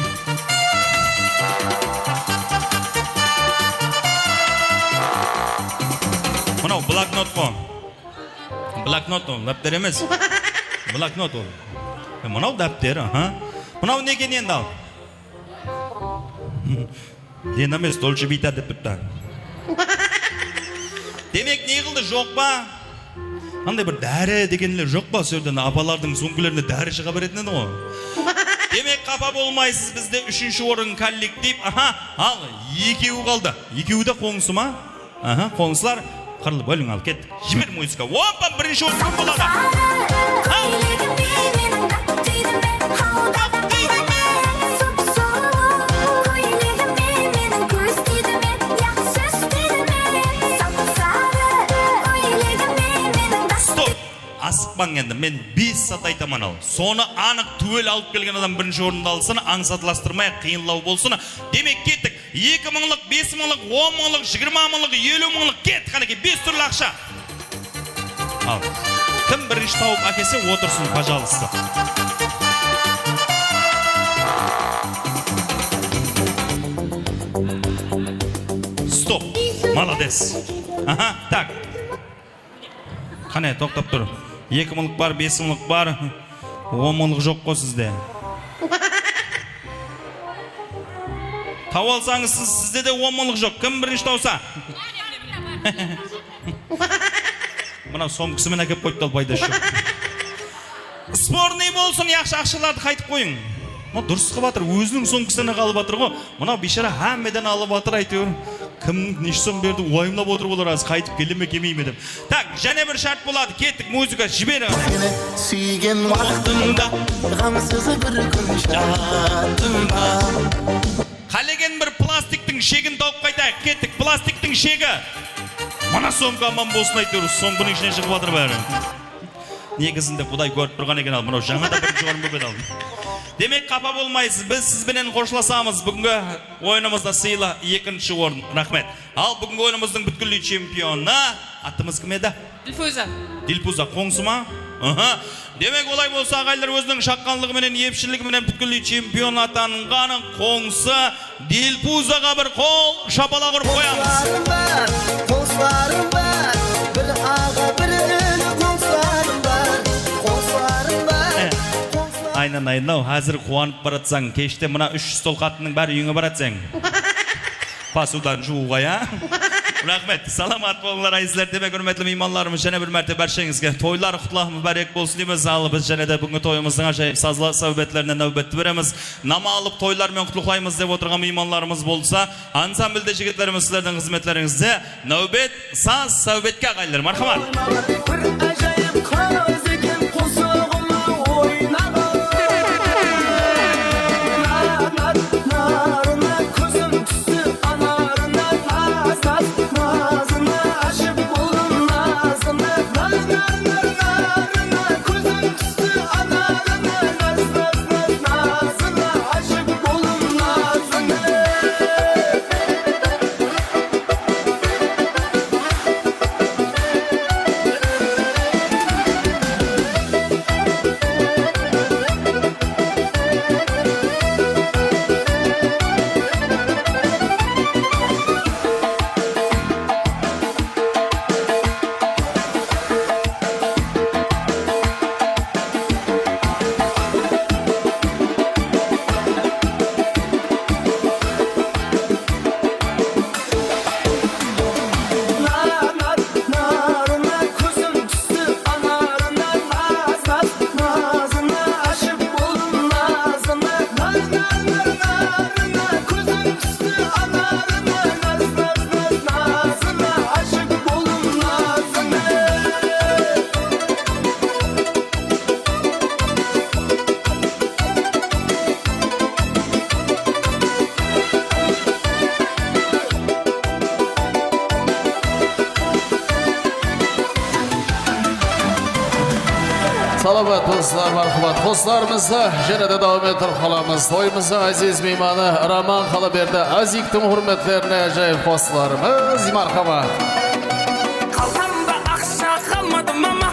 Мынау блокнот қой. Блокнот ол, дәптер емес. Блокнот ол. Мынау дәптер, Мынау неге енді ал? Ден емес, Dolce Vita деп бітті. Демек не қылды жоқ ба? Қандай бір дәрі дегенлер жоқ ба? Сөйден апалардың сөңкілеріне дәрі шыға беретін еді ғой. Демек қапа болмайсыз, бізде 3-ші орын коллектив. Ал, екеуі қалды. Екеуі де қоңсы ма? Қоңсылар қырлы бөлің ал, кет. Жібер музыка. Опа, 1-ші орын кім болады? Асықпаң енді, мен 5 сат айтаман ал. Соны анық түвел алып келген адам 1-ші орында алсын, аңсатыластырмай, қиынлау болсын. Демек кеттік, 2 мыңлық, 5 мыңлық, 10 мыңлық, 20 мыңлық, 50 мыңлық, кет, қанеке, 5 түрлі ақша. Ал, кім 1-ші тауып әкесе отырсын, пожалуйста. Стоп, молодец. Так. Қане, тоқтап тұр. 2 мыңлық бар, 5 мыңлық бар, 10 мыңлық жоқ қой сізде. Тау алсаңыз сізде де 10 мыңлық жоқ. Кім 1-ші тауса? Мынау сомкісімен әкеп қойды пайда жоқ. Спорный болсын, яқшы ақшаларды қайтып қойың. Дұрыс қып атыр, өзінің сомкісіне қалып атыр ғой. Мынау бейшара әммеден алып атыр әйтеуір. Кім нешсін берді уайымлап отырып олар аз қайтып келе ме келмей ме деп. Так, және бір шарт болады. Кеттік, музыка жібер. Сүйген уақытымда ғамсыз бір күн жадымда. Қалеген бір пластиктің шегін тауып қайтайық. Кеттік, пластиктің шегі. Мана сомға аман болсын айтырыз. Соңғының ішіне шығып жатыр бәрі. Негізінде Құдай көріп тұрған екен ал. Мынау жаңа да бір жоғарым болып еді. Демек қапа болмайсыз. Біз сізбенен қошласамыз. Бүгінгі ойынымызда сыйлы екінші орын. Рахмет. Ал бүгінгі ойынымыздың бүткілі чемпионы атымыз кім еді? Дилфуза. Дилфуза қоңсы ма? Демек олай болса ағайлар өзінің шаққанлығыменен, епшілігіменен бүткілі чемпион атанғаны қоңсы Дилфузаға бір қол шапала құрып қоямыз. Қосыларым бар, бір аға, бір үлі қосыларым бар, қосыларым бар. Айнан, әзір қуанып баратсаң, кеште мына 3 стол қатының бәрі үйіңе баратсаң. Пасудан жууға, я? Рахмет, саламат болыңдар айсыздар. Демек үрметлі мейманларымыз және бір мәрте баршаңызға тойлар құтлағы мүбәрек болсын дейміз. Ал біз және де бүгінгі тойымыздың ажайып сазлы сәубеттеріне нәубетті береміз. Нама алып тойлармен құтлықлаймыз деп отырған мейманларымыз болса, ансамбльде жігіттеріміз сіздердің қызметлеріңізде нәубет саз сәубетке ағайлар. Мархамат. Salamat dostlar, marhamat. Dostlarımızda jenede devam ettirip kalamiz. Toyumuzun aziz meymanı Raman Xalaberdi Azik'tin hürmetlerine acayip dostlarımız. Marhamat. Kalkamda akşa kalmadım ama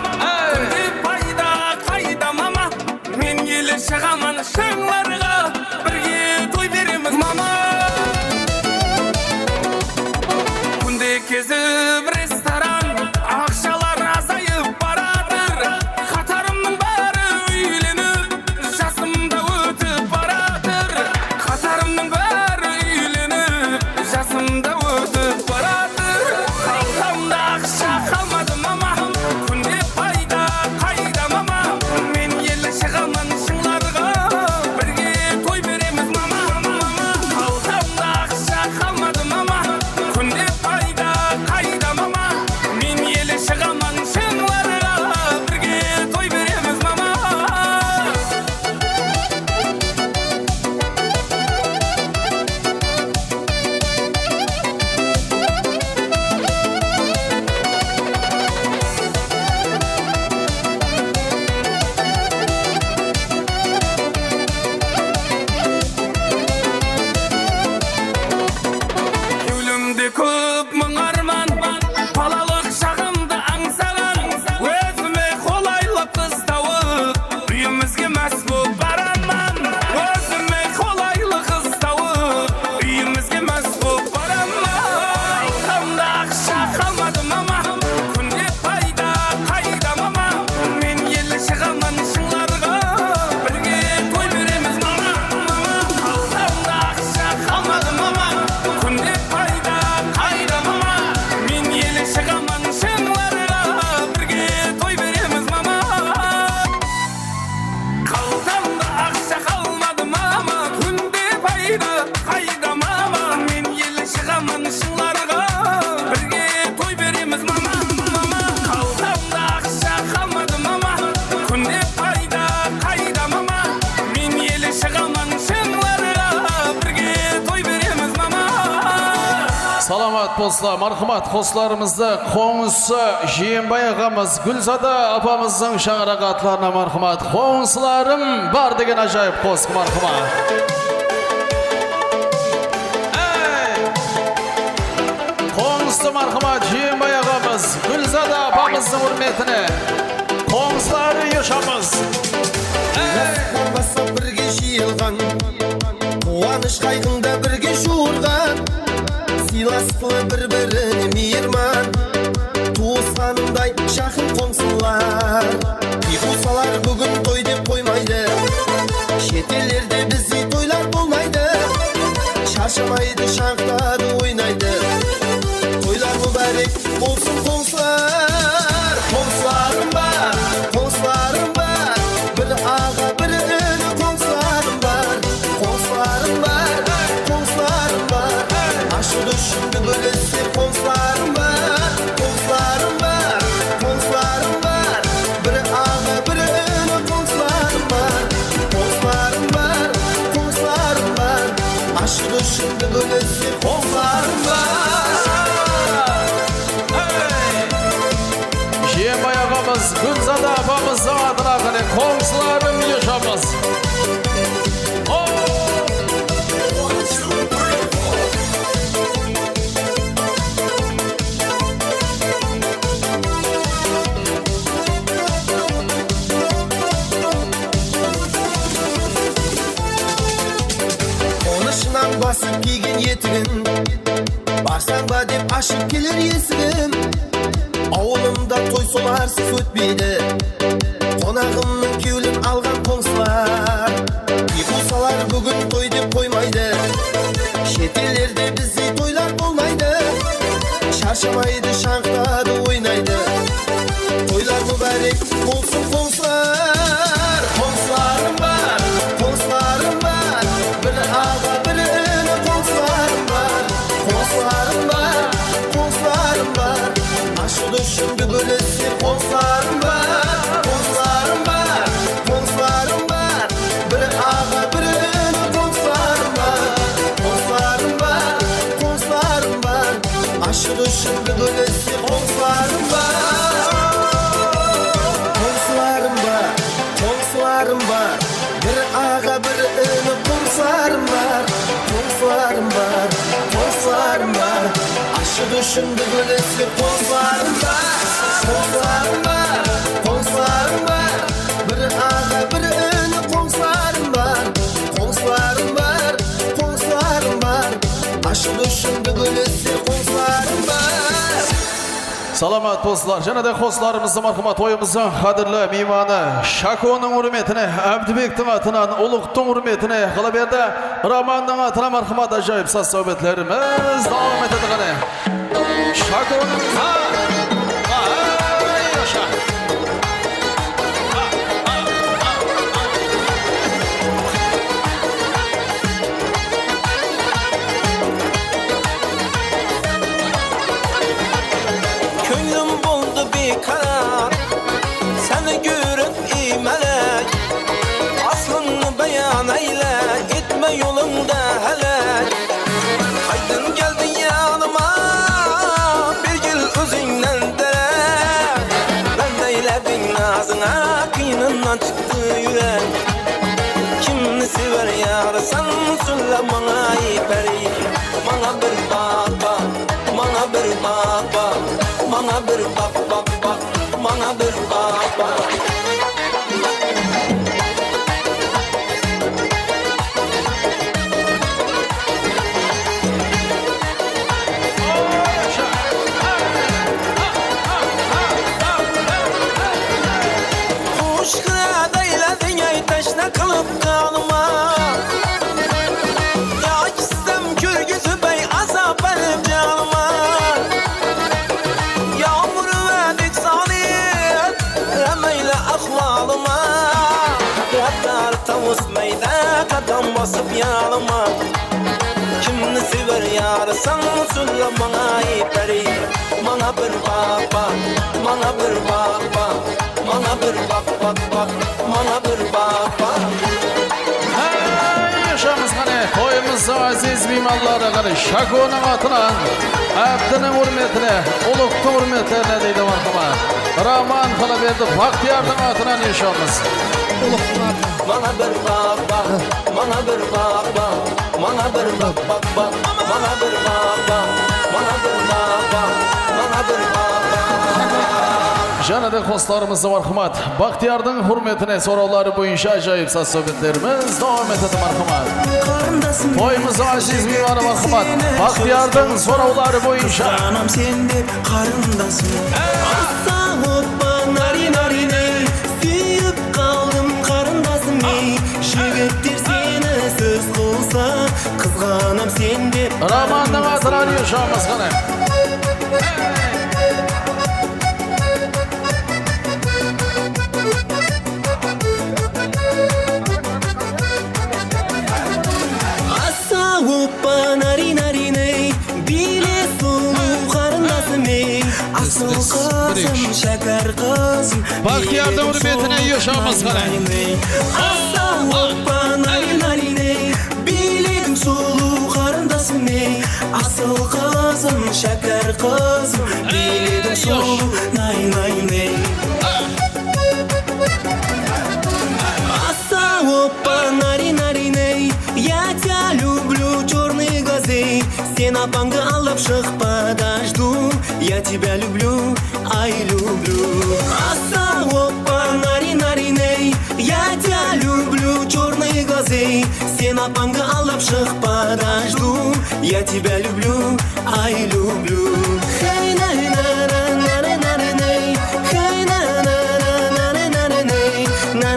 Kundi payda kaydam ama Men gele şağaman şаңларға Бірге той береміз мама Күнде кезіп ресторан Ақшалар азайып баратыр Қатарымның бәрі үйленіп Жасымда өтіп баратыр Қатарымның бәрі үйленіп Жасымда өтіп баратыр Қалқамда ақша қалмады мама Күнде пайда қайда мама Мен елі шығамын шыңларға Бірге той береміз мама Қалқамда ақша қалмады мама Күнде пайда қайда мама Мен елі шығамын шыңларға Бірге той береміз мама Кеулімде көп мың арман Балалық шағымды аңсаған Өзіме қолайлап қыз тауып Үйімізге мәс боп бараман Өзіме қолайлы қыз тауып Үйімізге мәс боп бараман Қалқамда ақша қалмады мама Күнде пайда қайда мама Мен елі шығамын шыңларға Бірге той береміз мама Қалқамда ақша қалмады мама Күнде пайда қайда Salamat bolsa, marhamat dostlarımızda qo'ng'isi Jiyinbay ağamız, Gulzada apamızın şağıraqatlarına marhamat. Qo'ng'islarim bar degan ajoyib qo'shiq marhamat. Qo'ng'isi marhamat Jiyinbay ağamız, Gulzada apamızın hurmetine. Qo'ng'islar yaşamız. Basa birge jiyilgan, quvanish qayg'ingda birge shuurgan. Silasqılı bir-birini meyirman, tuğsanımday şahın qo'ng'silar. Yıqılsalar bugün toy deb qo'ymaydi, chet ellarda bizni to'ylar bo'lmaydi. Charchamaydi, shanqladi, o'ynaydi. To'ylar muborak bo'lsin qo'ng'silar. Qo'ng'islarim bor, qo'ng'islarim bor. Bir ag'a, bir ini qo'ng'islarim bor. Qo'ng'islarim bor, qo'ng'islarim bor. Aşıdı şimdi böylesi qo'ng'islarim bor. Qo'ng'islarim bor, qo'ng'islarim bor. Bir ag'a, bir ini qo'ng'islarim bor. Qo'ng'islarim bor, qo'ng'islarim bor. Aşıdı şimdi böylesi qo'ng'islarim bor. Jiyinbay ağamız, Gulzada apamızın adına qani qo'ng'islarim yaşamız. Konuşunan basıp giygen yetigin, barsan ba deb aşıp gelir yesigim. Avulumda toy solarsız ötmeydi, konağımның köyülün algan qo'ng'ilar. Yıqılsalar bugün toy deb qo'ymaydi, chet ellarda bizni to'ylar bo'lmaydi. Charchamaydi, shanqladi, o'ynaydi. To'ylar muborak bo'lsin qo'ng'ilar. Qo'ng'islarim bor, qo'ng'islarim bor. Bir ag'a, bir ini qo'ng'islarim bor. Qo'ng'islarim bor, qo'ng'islarim bor. Aşıdı şimdi böylesi qo'ng'islarim bor. Qo'ng'islarim bor, qo'ng'islarim bor. Bir ag'a, bir ini qo'ng'islarim bor. Qo'ng'islarim bor, qo'ng'islarim bor. Aşıdı şimdi böylesi qo'ng'islarim bor. Qo'ng'islarim bor, qo'ng'islarim bor. Bir ag'a, bir ini qo'ng'islarim bor. Qo'ng'islarim bor, qo'ng'islarim bor. Aşıdı şimdi böylesi qo'ng'islarim bor. Qo'ng'islarim bor, qo'ng'islarim bor. Bir ag'a, bir ini qo'ng'islarim bor. Qo'ng'islarim bor, qo'ng'islarim bor. Aşıdı şimdi böylesi qo'ng'islarim bor. Salamat dostlar, janada qo'shlarimizni marhamat to'yimizning qadrli mehmoni Shakoning hurmetine, Abdubekning atidan Ulug'ning hurmetine, Qalaberda Romanning atidan marhamat ajoyib sohbatlarimiz davom etadi qani. Shakoning yaşa. Könlüm buldu bir karar, seni görüp ey melek. Aslını beyan eyle, etme yolunda helek. Aydın geldin yanıma, bir gül özünden derek. Ben de eyledim nazına, kıyınından çıktı yürek. Kimni sever yarsan, söyle bana iperi. Bana bir bak bak, bana bir bak bak. Bana bir bak bak bak, bana bir bak bak. Kuş kırat eyledin ey teşne kılıp kanıma. Ya gitsem kürgüzü bey azap edip canıma. Yağmur verdik saniyet, remeyle ahvalıma. Kıratlar tavus meyde, kadam basıp yanıma. Kimni sever yarsan, söyle bana iperi. Bana bir bak bak, bana bir bak bak. Bana bir bak bak bak, bana bir bak bak. Yaşamız qani, to'yimizni aziz mehmon balları qani Şako'nun atınan Abdinin hürmetine, Uluqtun hürmetlerine deydi marhamat. Rahman Xalaberdi Baxtiyar'ın atınan yaşamız. Mana bir bak bak, mana bir bak bak, mana bir bak bak bak, mana bir bak bak, mana bir bak bak, mana bir bak bak. Janada dostlarımızı marhamat. Baxtiyar'ın hürmetine soruları boyunca acayip saz sohbetlerimiz devam etedi marhamat. Toyumuzu aziz mimarı marhamat. Baxtiyar'ın soruları boyunca. Anam sen de karındasın. Asa hoppa nari nari ne, süyüp kaldım karındasın ey. Jigittir seni söz kılsa, kızganam sen de. Rahman'dan atıran yaşamız qani. Hoppa nari nari ney, bile sulu karındasın ey. Asıl kızım şeker kızım. Baxtiyar'da hürmetine yaşamız qani. Asa hoppa nari nari ney, biledim sulu karındasın ey. Asıl kızım şeker kızım, biledim sulu nay nay ney. Аса опа, нари, нари, ней. Я тебя люблю, черные глазы. Сенапанга алапших подожду. Я тебя люблю, ай, люблю. Аса опа, нари, нари, ней. Я тебя люблю, черные глазы. Сенапанга алапших подожду. Я тебя люблю, ай, люблю. Хей, на, на, на, на, на, на, на, на. Хей, на, на, на, на, на, на, на, на. На,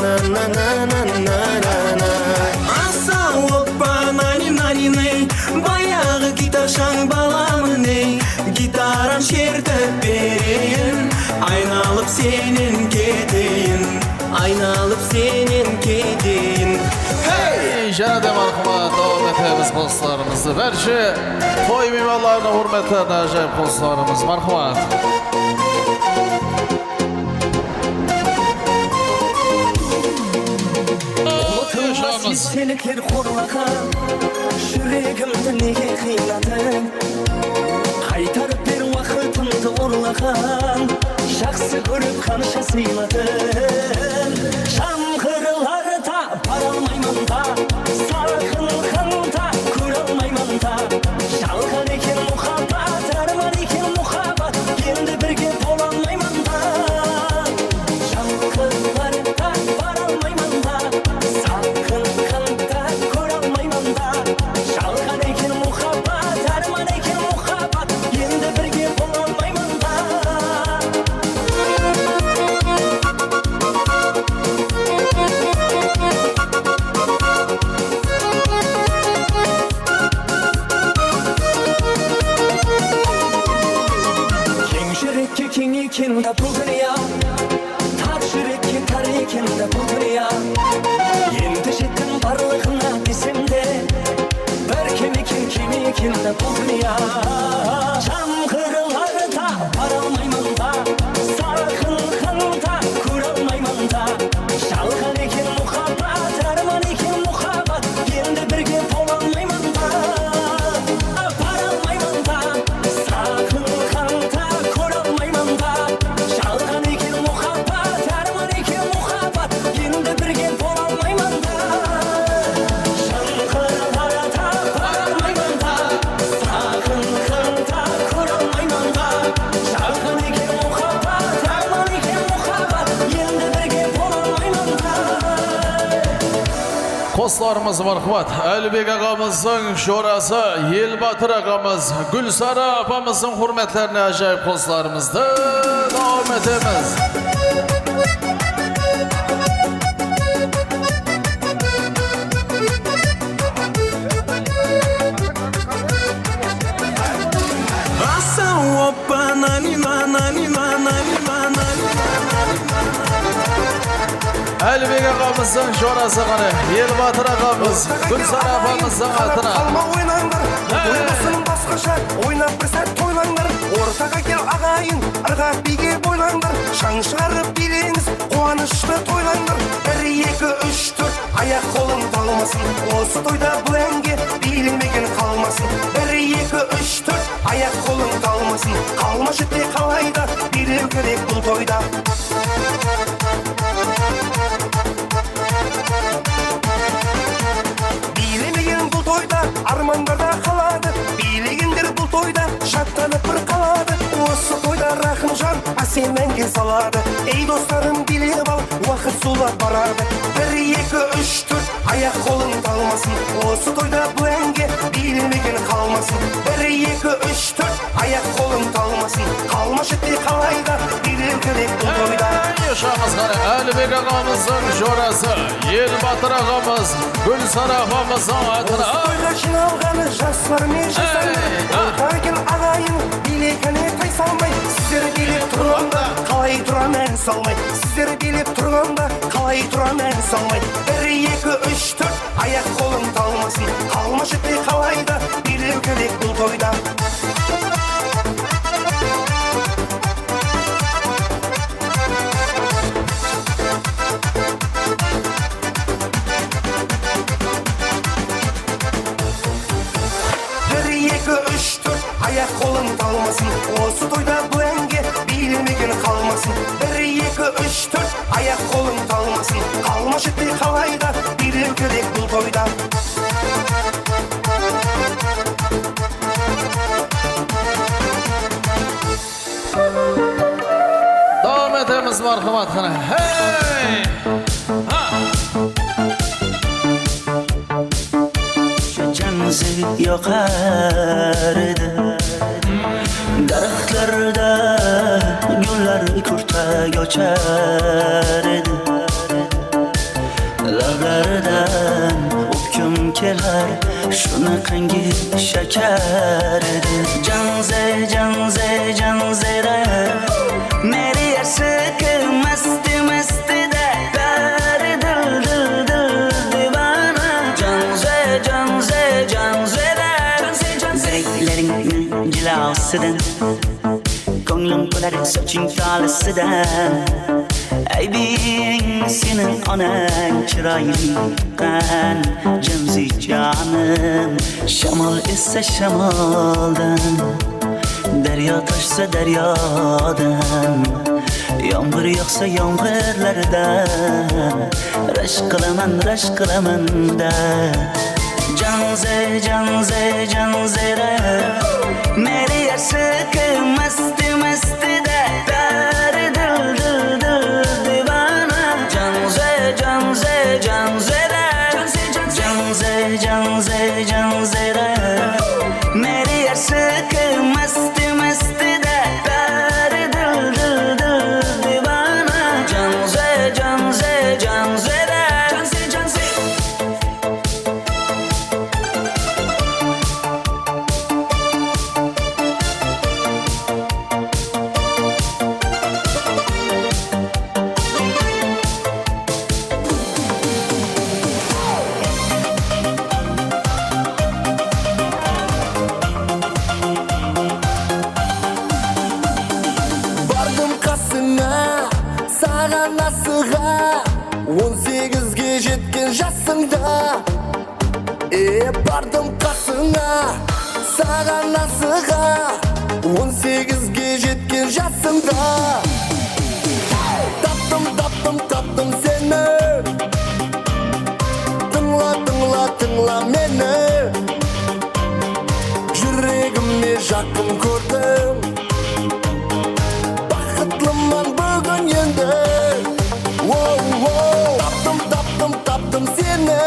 на, на, на. Баяғы гитаршаң баламын ей, гитарам шертіп берейін, айналып сенен кетейін, айналып сенен кетейін. Hey! Janada marhamat devam etemiz postlarımızı. Berçi toy mimarlarına hürmetlerine acayip postlarımız marhamat. Senekler korlakan, yüreğimde nege kıynadın. Kaytarıp bir vakitimde orlakan, жақсы көріп қаныша сыйладың. Шаңғырларда бара алмаймын да, сағынғанда көре алмаймын да. Жалған екен мұхаббат, арман екен мұхаббат, енді бірге бола алмаймын да. Шаңғырларда бара алмаймын да, сағынғанда көре алмаймын да. Жалған екен мұхаббат, арман екен мұхаббат, енді бірге бола алмаймын да. Кең жүрекке кең екен да бұл дүния, тар жүрекке тар екен да бұл дүния. Енді жеттім барлығына десем де, бір кем екен да бұл дүния. Жаңғырыларда бара алмаймын да, сағынғанда көре алмаймын да. Жалған екен мұхаббат, арман екен мұхаббат, енді бірге бола алмаймын да. Бара алмаймын да, сағынғанда көре алмаймын да. Жалған екен мұхаббат, арман екен мұхаббат, енді бірге бола алмаймын да. Жаңғырыларда бара алмаймын да, сағынғанда көре алмаймын да. Жалған екен мұхаббат, арман екен мұхаббат, енді бірге бола алмаймын да. Dostlarımız marhamat. Әлбек ağamızın şorası, Yelbatır ağamız, Gülsara apamızın hürmetlerine acayip dostlarımızda devam edemiz. Asa hoppa nani na nani na nani na nani. Әлбек ağamızın şorası qani, Yelbatır ağamız, Gülsara apamızın atına. Алма ойнаңдар, ойнасын басқаша, ойнап бір сәт тойлаңдар. Ортаға кел ағайын, ырғақ биге бойлаңдар. Шаң шығарып билеңіз, қуанышты тойлаңдар. 1, 2, 3, 4 аяқ қолың талмасын. Осы тойда бұл әнге билемеген қалмасын. 1, 2, 3, 4, аяқ қолың талмасын. Қалмашы те қалайда, билеу керек бұл тойда. Билемеген бұл тойда, армандарда қалады. Билегендер бұл тойда, шаттанып бір қалады. Осы тойда Рахымжан әсем әнге салады. Ей достарым, билеп ал, уақыт сулап барады. 1, 2, 3, 4, аяқ қолың талмасын. Осы тойда бұл әнге билемеген қалмасын. 1, 2, 3, 4, аяқ қолың талмасын. Қалмашы те қалайда, билеу керек бұл тойда. Yaşamız qara Әлібек ағамыздың жорасы, Ел Батыр ағамыз, Гүлсар ағамыздың атына. Осы тойға жиналғаны жастар мен жасандар. Отарген ағайын билегіне тай салмай. Сіздер билеп тұрғанда қалай тұрам ән салмай. Сіздер билеп тұрғанда қалай тұрам ән салмай. 1, 2, 3, 4, аяқ қолың талмасын. Қалмашы те қалайда, билеу керек бұл тойда. Аяқ қолың талмасын. Осы тойда бұл әнге билемеген қалмасын. 1, 2, 3, 4, аяқ қолың талмасын. Қалмашы те қалайда, билеу керек бұл тойда. Davam etemiz marhamat xana. Hey! Yoqar edi daraxtlarda gullar kurtak ochar edi lablaridan o'pkim kelar shunaqangi shakar edi janzera meri yarsiqi masti mastida bari dil divana zeylerin cilasıdan ko'nglim to'lar soching tolisidan aybing sening onang chiroyli qan jamzi jonim shamol esa shamoldan daryo toshsa daryodan yomg'ir yog'sa yomg'irlardan rashk qilaman da janzera meri yarsiqi masti mastida bari dil divana janzera meri yarsiqi masti mastida bari dil divana janzera Саған асыға 18-ге жеткен жасыңда бардым қасыңа саған асыға 18-ге жеткен жасыңда таптым сені тыңла мені жүрегіме жақын көрдім бақытлыман бүгін енді таптым сені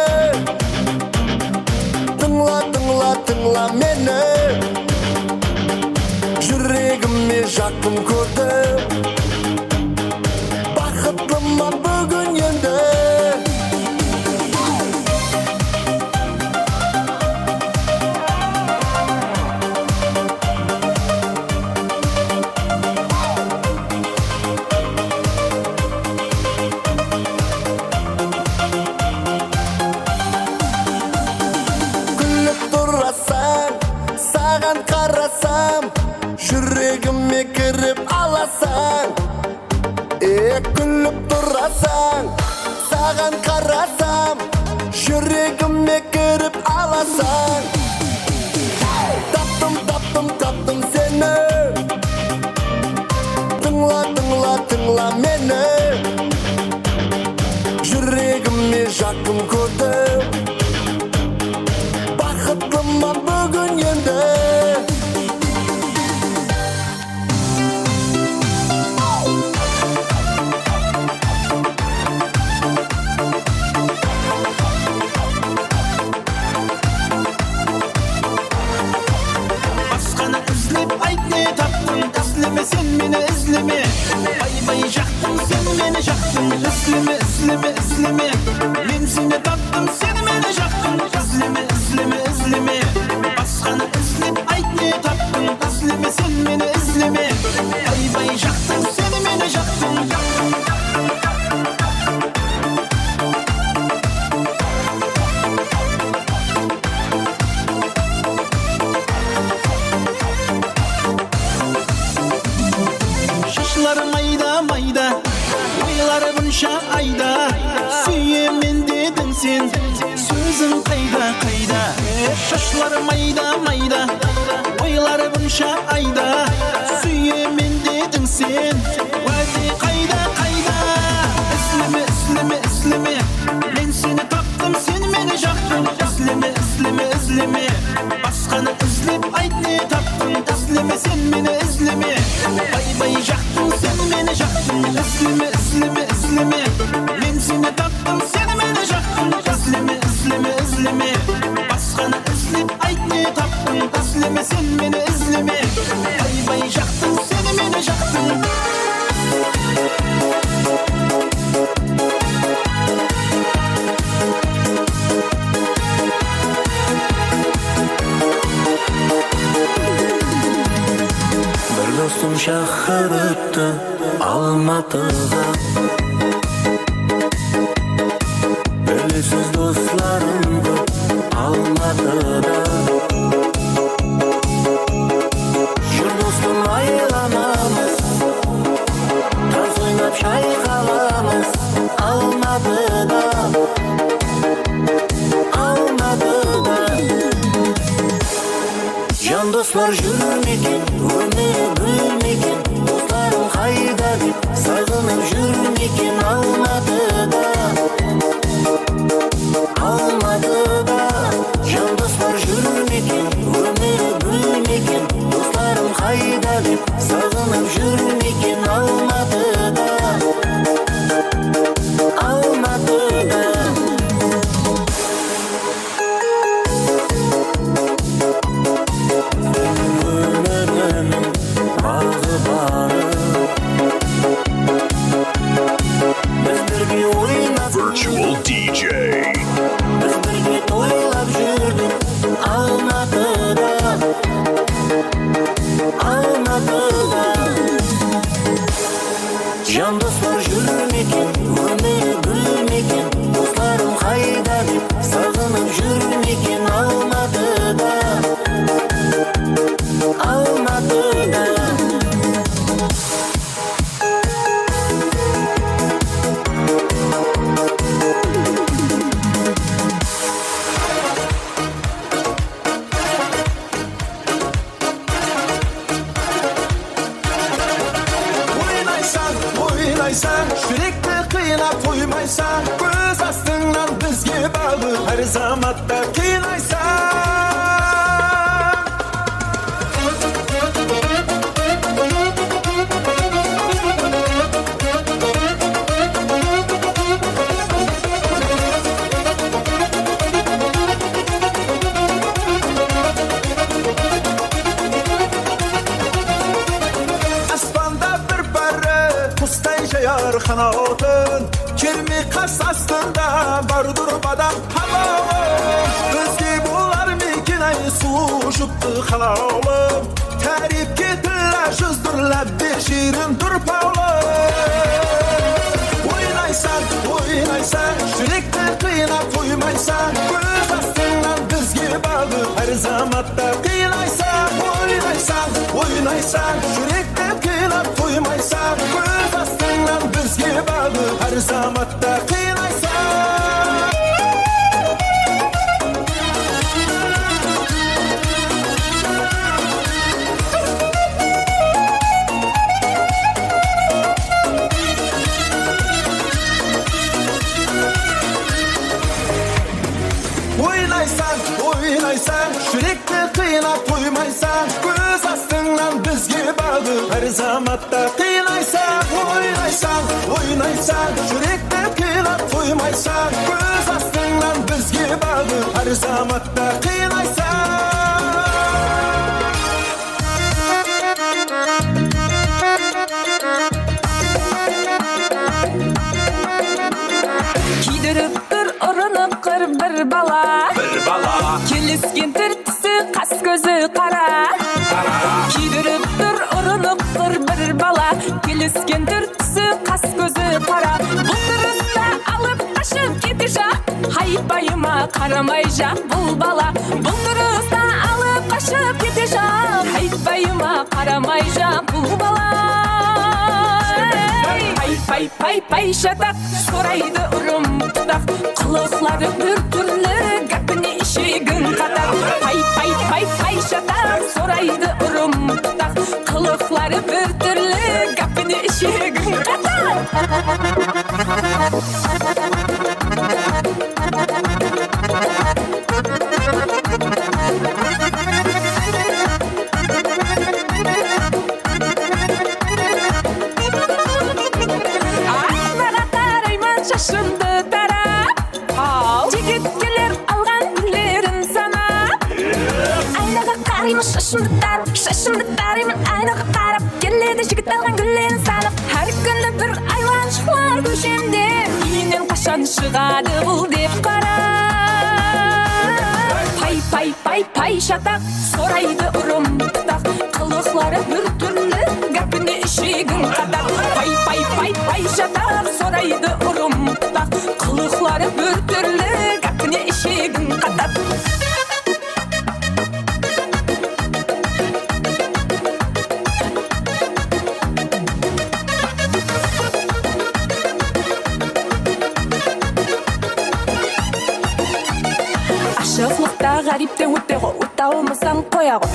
тыңла мені жүрегіме жақын көрдім бақытлыман бүгін енді саған қарасам жүрегіме кіріп аласың күліп тұрасың саған қарасам Жақын көрдім Бақытлыман бүгін енді Басқаны ізлеп айт не таптың Ізлеме сен мені ізлеме Бай жақтың сен мені жақтың Ізлеме, ізлеме, ізлеме Мен сені таптым сен мені жақтың Ізлеме, ізлеме, ізлеме Басқаны ізлеп айт не таптың Ізлеме сен мені ізлеме Бай жақтың сен мені жақтың Шашыларың майда ойлары бұнша айда сүйемін дедің сен сөзің қайда шашыларың майда ойлары бұнша айда сүйемін дедің сен уәде қайда ізлеме мен сені таптым сен мені жақтың ізлеме басқаны ізлеп айт не таптың ізлеме сен мені ізлеме бай жақтың сен мені жақтың ізлеме мен сені таптым сен мені жақтың ізлеме басқаны ізлеп айт не таптың ізлеме сен мені ізлеме бай жақтың сен мені жақтың Бір достым шақырып өтті Алматыға Белгісіз достарым көп Алматыда Жүр достым айланамыз Таз ойнап шайқаламыз Алматыда Жан достар жүрмекен өмір бөлмекен достарым қайда деп сағынып жүрмекен Алматыда жан достар жүрмекен өмір бөлмекен достарым қайда деп сағынып жүрмекен Алматыда Virtual DJ. Біз бірге тойлап жүрдік Алматыда Жан достар жүрмекен өмір бөлмекен достарым қайда деп сағынып жүрмекен Алматыда жүректі қинап қоймайсың көз астыңнан бізге бағып әр заматта қанатын керме қас астында бар тұрбадан халауым бізге болар мекен ай сұлу жұпты қалаулым тәріпке тілі жүздірләп бер жерін тұрпаулым ойнайсың жүректі қинап қоймайсың көз астыңнан бізге бағып әр заматта қинайсың ойнайсың жүректі қинап қоймайсың көз астыңнан бізге бағып әр заматта қинайсың koymaysan Göz astından bizge bağlı Her zamanda kıynaysan Oynaysan, oynaysan Yürekte kıynap koymaysan Göz astından bizge bağlı Her zamanda kıynaysan Kiydiriptir urunup kır bir bala Kelisken türtüsü kas gözü kara Kiydiriptir urunup kır bir bala Kelisken türtüsü kas gözü kara Bu tırısta alıp taşıp gidecek Haybayıma karamayacak bul bala Bu tırısta alıp taşıp gidecek Haybayıma karamayacak bul bala Pay pay pay şatak soraydı urum tutak Kılıkları bir türlü gapini işigin katar Pay pay pay pay şatak soraydı urum tutak Kılıkları bir türlü gapini işigin katar Şaşındı taraf Jigitkeler algan güllerin sana Aynaga qarayman şaşındı tarayman Aynaga qarab keledi jigit algan güllerin sanıp Her günde bir ayvançıklar köşemde Iyinen kaşan şıgadı bul dep qara Pay pay pay pay şatak soraydı urum tutak Kılıkları bir türlü gapini işigin katar Pay pay pay pay şatak soraydı urum tutak Kılıkları bir türlü gapini işigin katar Aşıklıkta garipte ötego Uta olmasan koyago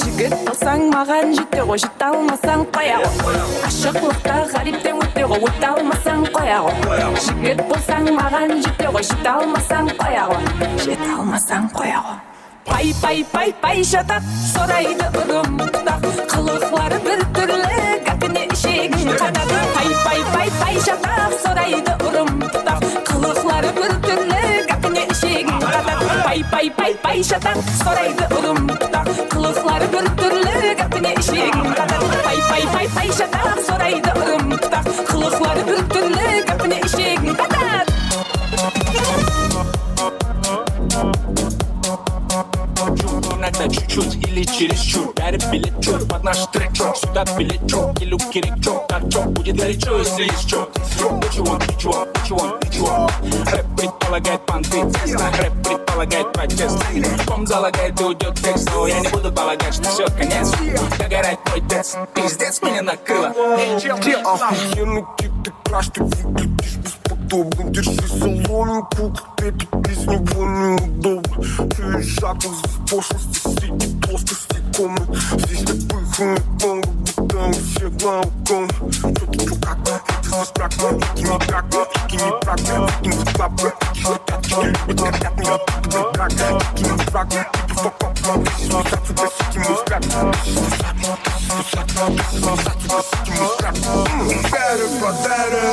Jigit olsan mağan jitego Jita olmasan koyago Aşıklıkta garipte ötego Uta olmasan koyago Jigit olsan mağan jitego Jita olmasan koyago Jita olmasan koyago Pay pay pay pay şatak soraydı urum tutak Kılıkları bir türlü gapini işigin kadar Pay pay pay pay şatak soraydı urum tutak Kılıkları bir türlü gapini işigin kadar Pay pay pay pay şatak soraydı urum tutak Kılıkları bir türlü gapini işigin kadar Pay pay pay pay şatak soraydı urum tutak Kılıkları bir türlü gapini işigin kadar Иногда чуть-чуть или чересчур Дарит билет чур, под наш трек чур Сюда билет чур, или керек чур Так чур, будет горячо, если есть чур What you want, what you want, what you want, what you want Рэп предполагает понты, тесно Рэп предполагает протест Ком залагает и уйдет текст Но я не буду полагать, что все, конец Догорает мой текст, пиздец меня накрыло Охуенный тип, ты краш, ты выглядишь бесподобно Держи соломинку, эта песня вольно и удобно Чуешь шагов здесь пошлости среди плоскости комнат Здесь таких много, будто у всех на укон Что ты, что как, это здесь брак, вики не брак, вики не брак Вики не клап, вики хотят, что любят, хотят меня тут брак Вики не брак, вики фокап, вики свисат, сугасите мой взгляд Вики свисат, сугасите мой взгляд Better for better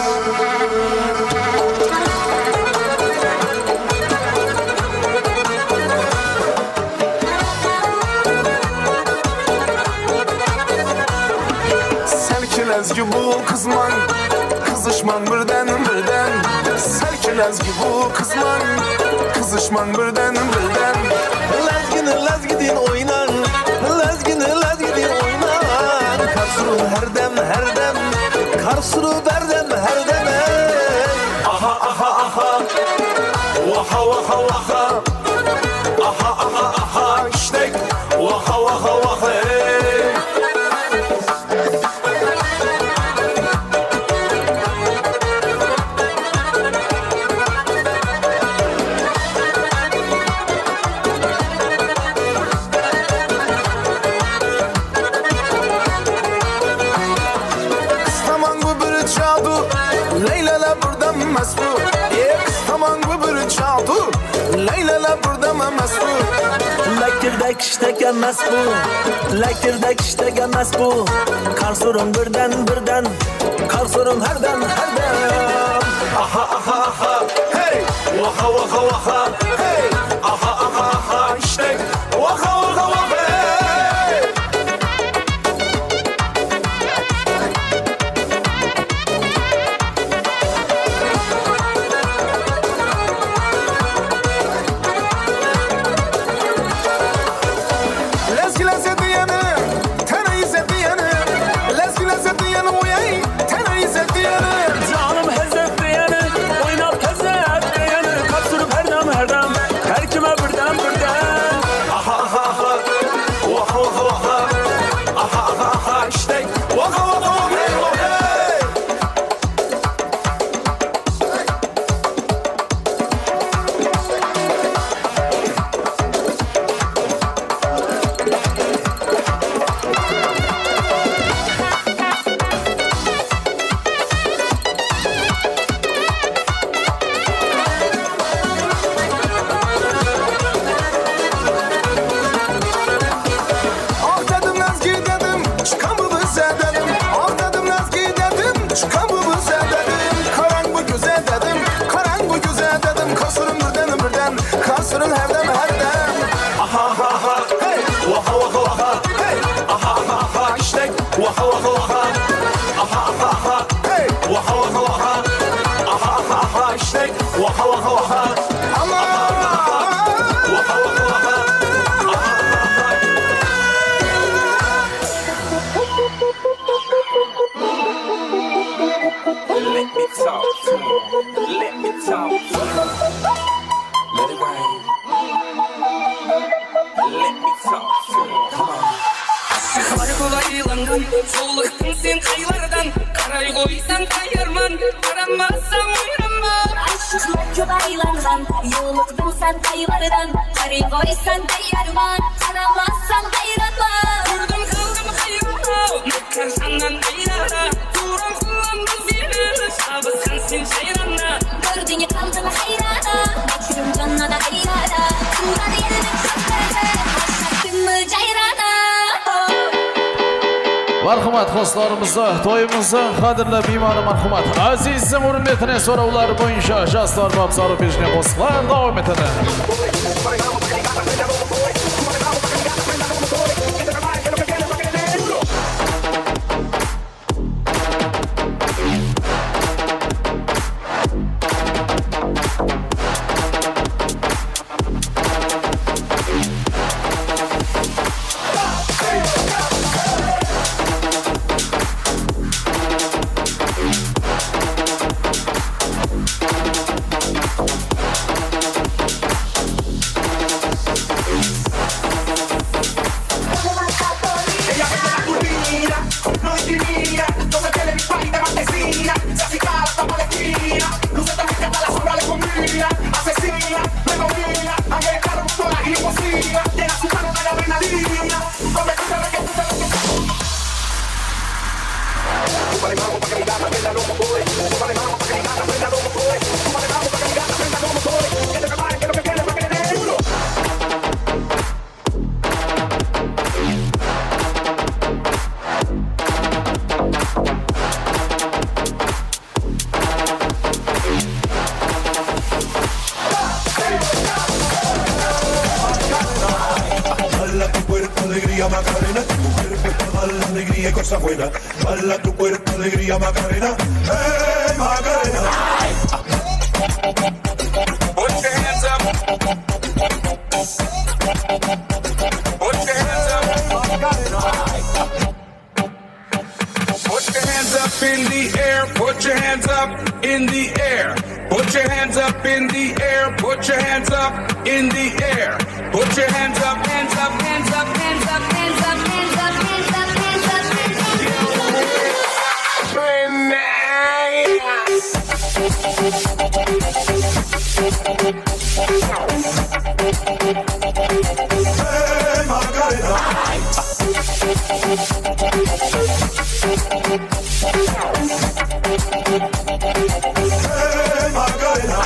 Selkin ezgi bul kızman Kızışman birden Selkin ezgi bul kızman Kızışman birden Lezgini lezgidin oynar Lezgini lezgidin oynar Karsuru her dem Karsuru berdem her dem Aha aha aha Vaha vaha vaha Aha aha aha İşte Vaha vaha vaha Lakirdek iştek emas bu. Lakirdek iştek emas bu. Karsurum birden. Karsurum herden. Aha aha aha. Hey. Waka waka waka. Hey. Aha aha aha. İştek. Waka waka waka. Hey. Canım hezet diyeni, oynap hezet diyeni. Kapsırıp herdem, her kime birden. Aha aha aha. Waka waka waka. Aha aha aha. İştek. Waka waka waka. Hey. Ah dedim Nazgül dedim, çıkan bu bize dedim. Ah dedim Nazgül dedim, çıkan bu bize dedim. Karan bu güzel dedim, karan bu güzel dedim. Kasırım birden, kasırım herden. Aha aha aha, hey, waka waka waka, hey, aha aha aha, iştek, waka waka waka. Aha aha aha, hey, waka waka waka. Aha aha aha, iştek, waka waka waka. Allah! Waka waka waka. Let me talk to you. Let me talk to you. Let it rain. Let me talk to you. Come on. Şıklar kolaylangan, soğuktun sen kaylardan. Karay koysan kayırman, karamazsan uyranma. Aşıklar kolaylangan, yoğuldun sen kaylardan. Karay koysan kayırman, karamazsan kayranma. Vurdum kaldım kayırma, mekkar sandan kayrara. Turan kullandım zirveli, şabı sensin şayranla. Gördüğünü kaldım hayrana, meçhulum canına da hayrana. Turan yerinin şaklarına, başlattın mı cayrana? Marhamat dostlarımızda, toyumuzda kadirli mimari marhamat. Azizim hürmetine sorular boyunca Jaslar Babzarı Bejne Boslar devam etene. alegría Macarena, tu cuerpo toda la alegría y cosa buena. Bala tu cuerpo alegría Macarena, hey Macarena. Put your hands up. Put your hands up. Put your hands up in the air. Put your hands up in the air. Put your hands up in the air. Put your hands up in the air. Put your hands up, hands up, hands up, hands up, hands up, hands up, hands up, hands up, Hey, Margarita. Hey, Margarita.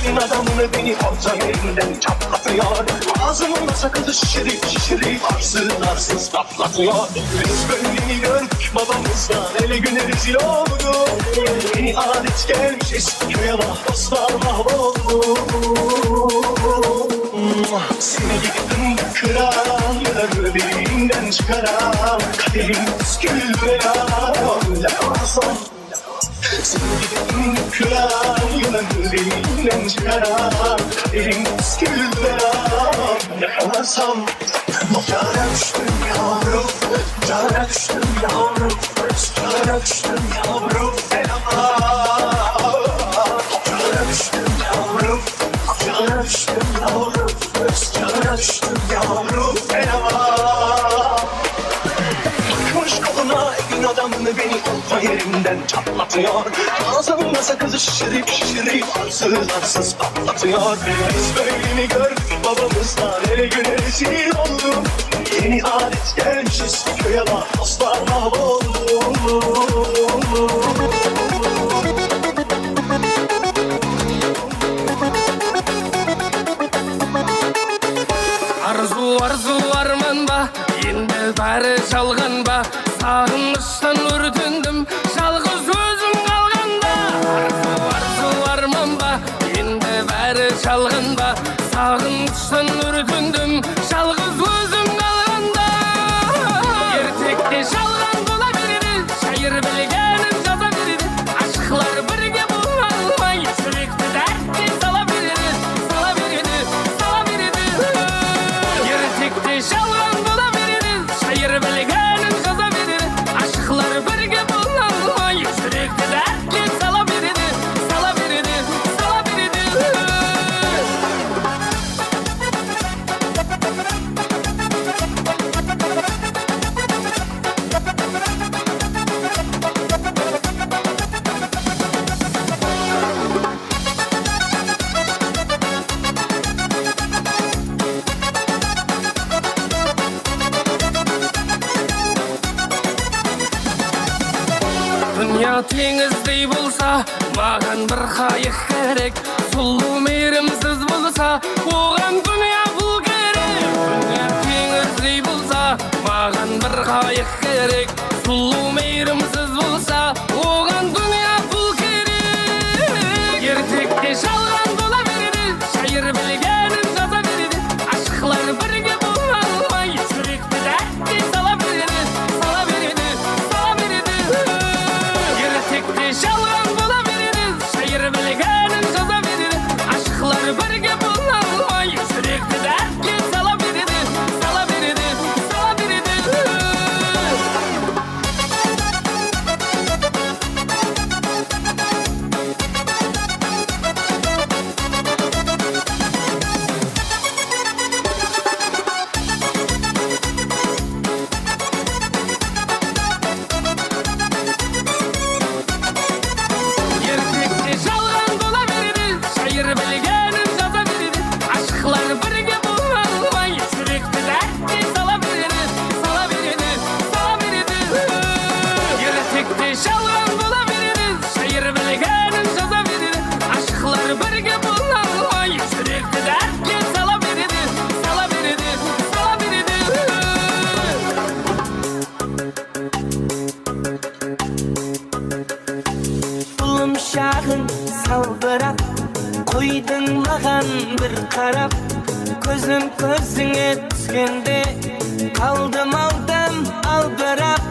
Elin adamını beni orta yerinden çatlatıyor. Ağzımda sakızı şişirip arsız patlatıyor. Biz böyle mi gördük babamızdan, ele güne rezil oldu. Yeni adet gelmiş eski köye bak, dostlar mahvoldu. Seni gittim kıran, yarı birinden çıkaran, kaderim püskül beyan, yakamazsam. Seni gittim kıran, yarı birinden çıkaran, kaderim püskül beyan, yakamazsam. Yara düştüm yavrum, yara düştüm yavrum, yara düştüm yavrum, yara düştüm yavrum, yara düştüm yavrum, yara düştüm yavrum, Takmış koluna elin adamını beni olta yerimden çatlatıyor. Ağzımda sakızı şişirip arsız patlatıyor. Biz böyle mi gördük babamızdan, ele güne rezil olduk. Yeni adet gelmiş eski köye bak, dostlar mahvoldu. Arzu arman ba, endi bari çalgan ba. Sağınmıştan örtündüm, жалғыз өзüm қалғанда. Arzu arman ba, endi bari çalgan ba. Sağınmıştan örtündüm, жалғыз өзüm қалғанда. Ертекте жалған боla береді, шайыр білгенін жаза береді. Aşıklar бірге бола алмай, жүректі дәртке сала береді. Ертекте жалған бола береді, шайыр білгенін жаза береді. Aşıklar бірге бола алмай, жүректі дәртке сала береді. Dünya теңіздей болса, маған бір қайық керек. Сұлу мейірімсіз болса, оған дүния бұл керек. Dünya теңіздей болса, маған бір қайық керек. Сұлу мейірімсіз болса, оған дүния бұл керек. Ертекте жалған бола береді, шайыр білгенін жаза береді. Aşıklar бірге бола алмай, жүректі дәртке сала береді. Ертекте жалған бола береді, шайыр білгенін жаза береді. Aşıklar бірге бола алмай, жүректі дәртке сала береді. Ертекте жалған бола береді, шайыр білгенін жаза береді. Aşıklar бірге бола алмай, жүректі дәртке сала береді. Ертекте жалған бола береді, шайыр білгенін жаза береді. Aşıklar бірге бола алмай, жүректі дәртке сала береді. Ұлым шағын салбырап, қойдың маған бір қарап. Көзім көзіңе түскенде, қалдым алдырап.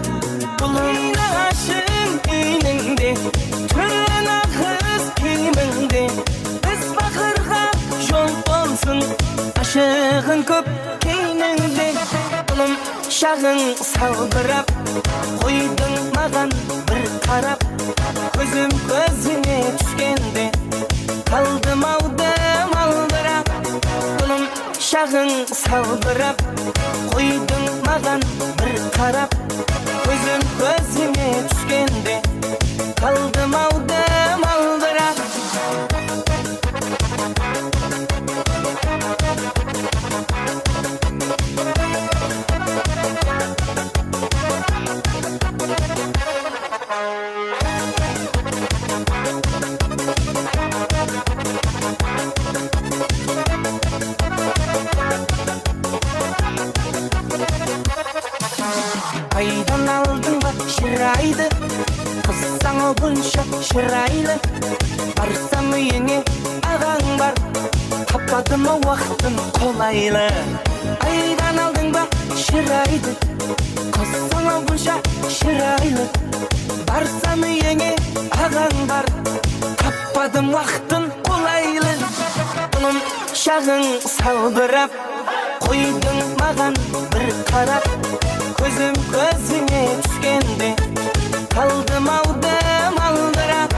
Ұлым нағашың үйніңде, түн ақыз киіміңде. Біз бақырға жол болсын, ашығын көп кейніңде. Ұлым шағың салбырап, қойдың маған бір қарап. Көзім көзіңе түскенде, қалдым алдырап. Ұлым шағың салбырап, қойдың маған бір қарап. Көзім көзіңе түскенде, қалдым алдырап. шырайлы барсам үйіңе ағаң бар таппады ма уақытын қолайлы айдан алдың ба шырайды қоссаң бұнша шырайлы барсам үйіңе ағаң бар таппадым уақытын қолайлы бұным шағың салбырап қойдың маған бір қарап көзім көзіңе түскенде қалдым аудым алдырап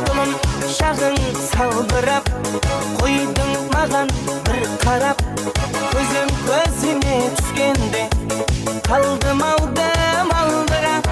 бұным шағың салбырап қойдың маған бір қарап көзім көзіңе түскенде қалдым аудым алдырап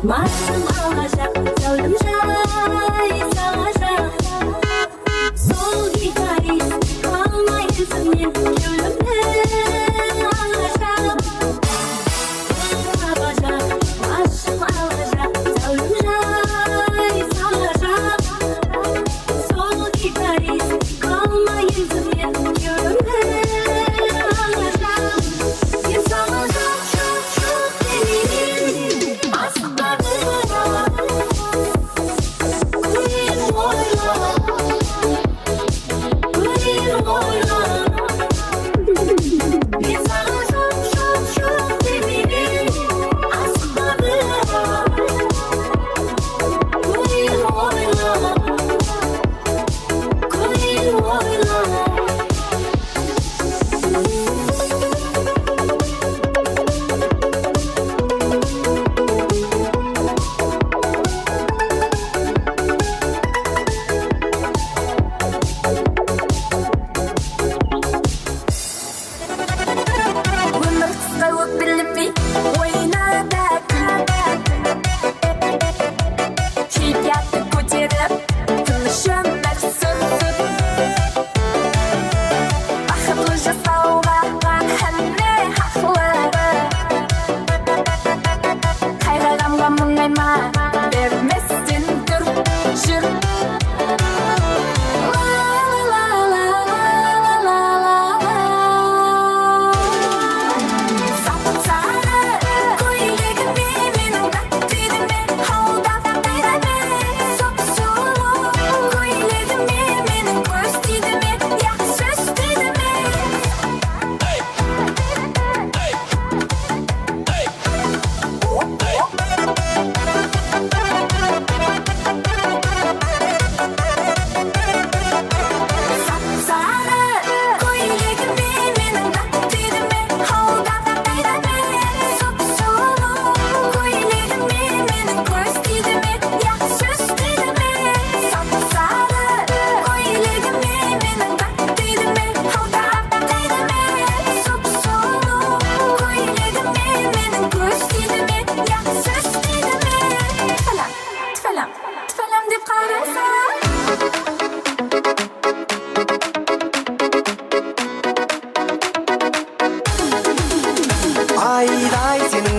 Masum alacak, zalım jay salacak. Sol gitarist kalmayısın yen gönlümde alacak. Alacak, masum alacak, zalım jay salacak. Sol gitarist kalmayısın yen gönlümde alacak. İnsanlar çok eminim.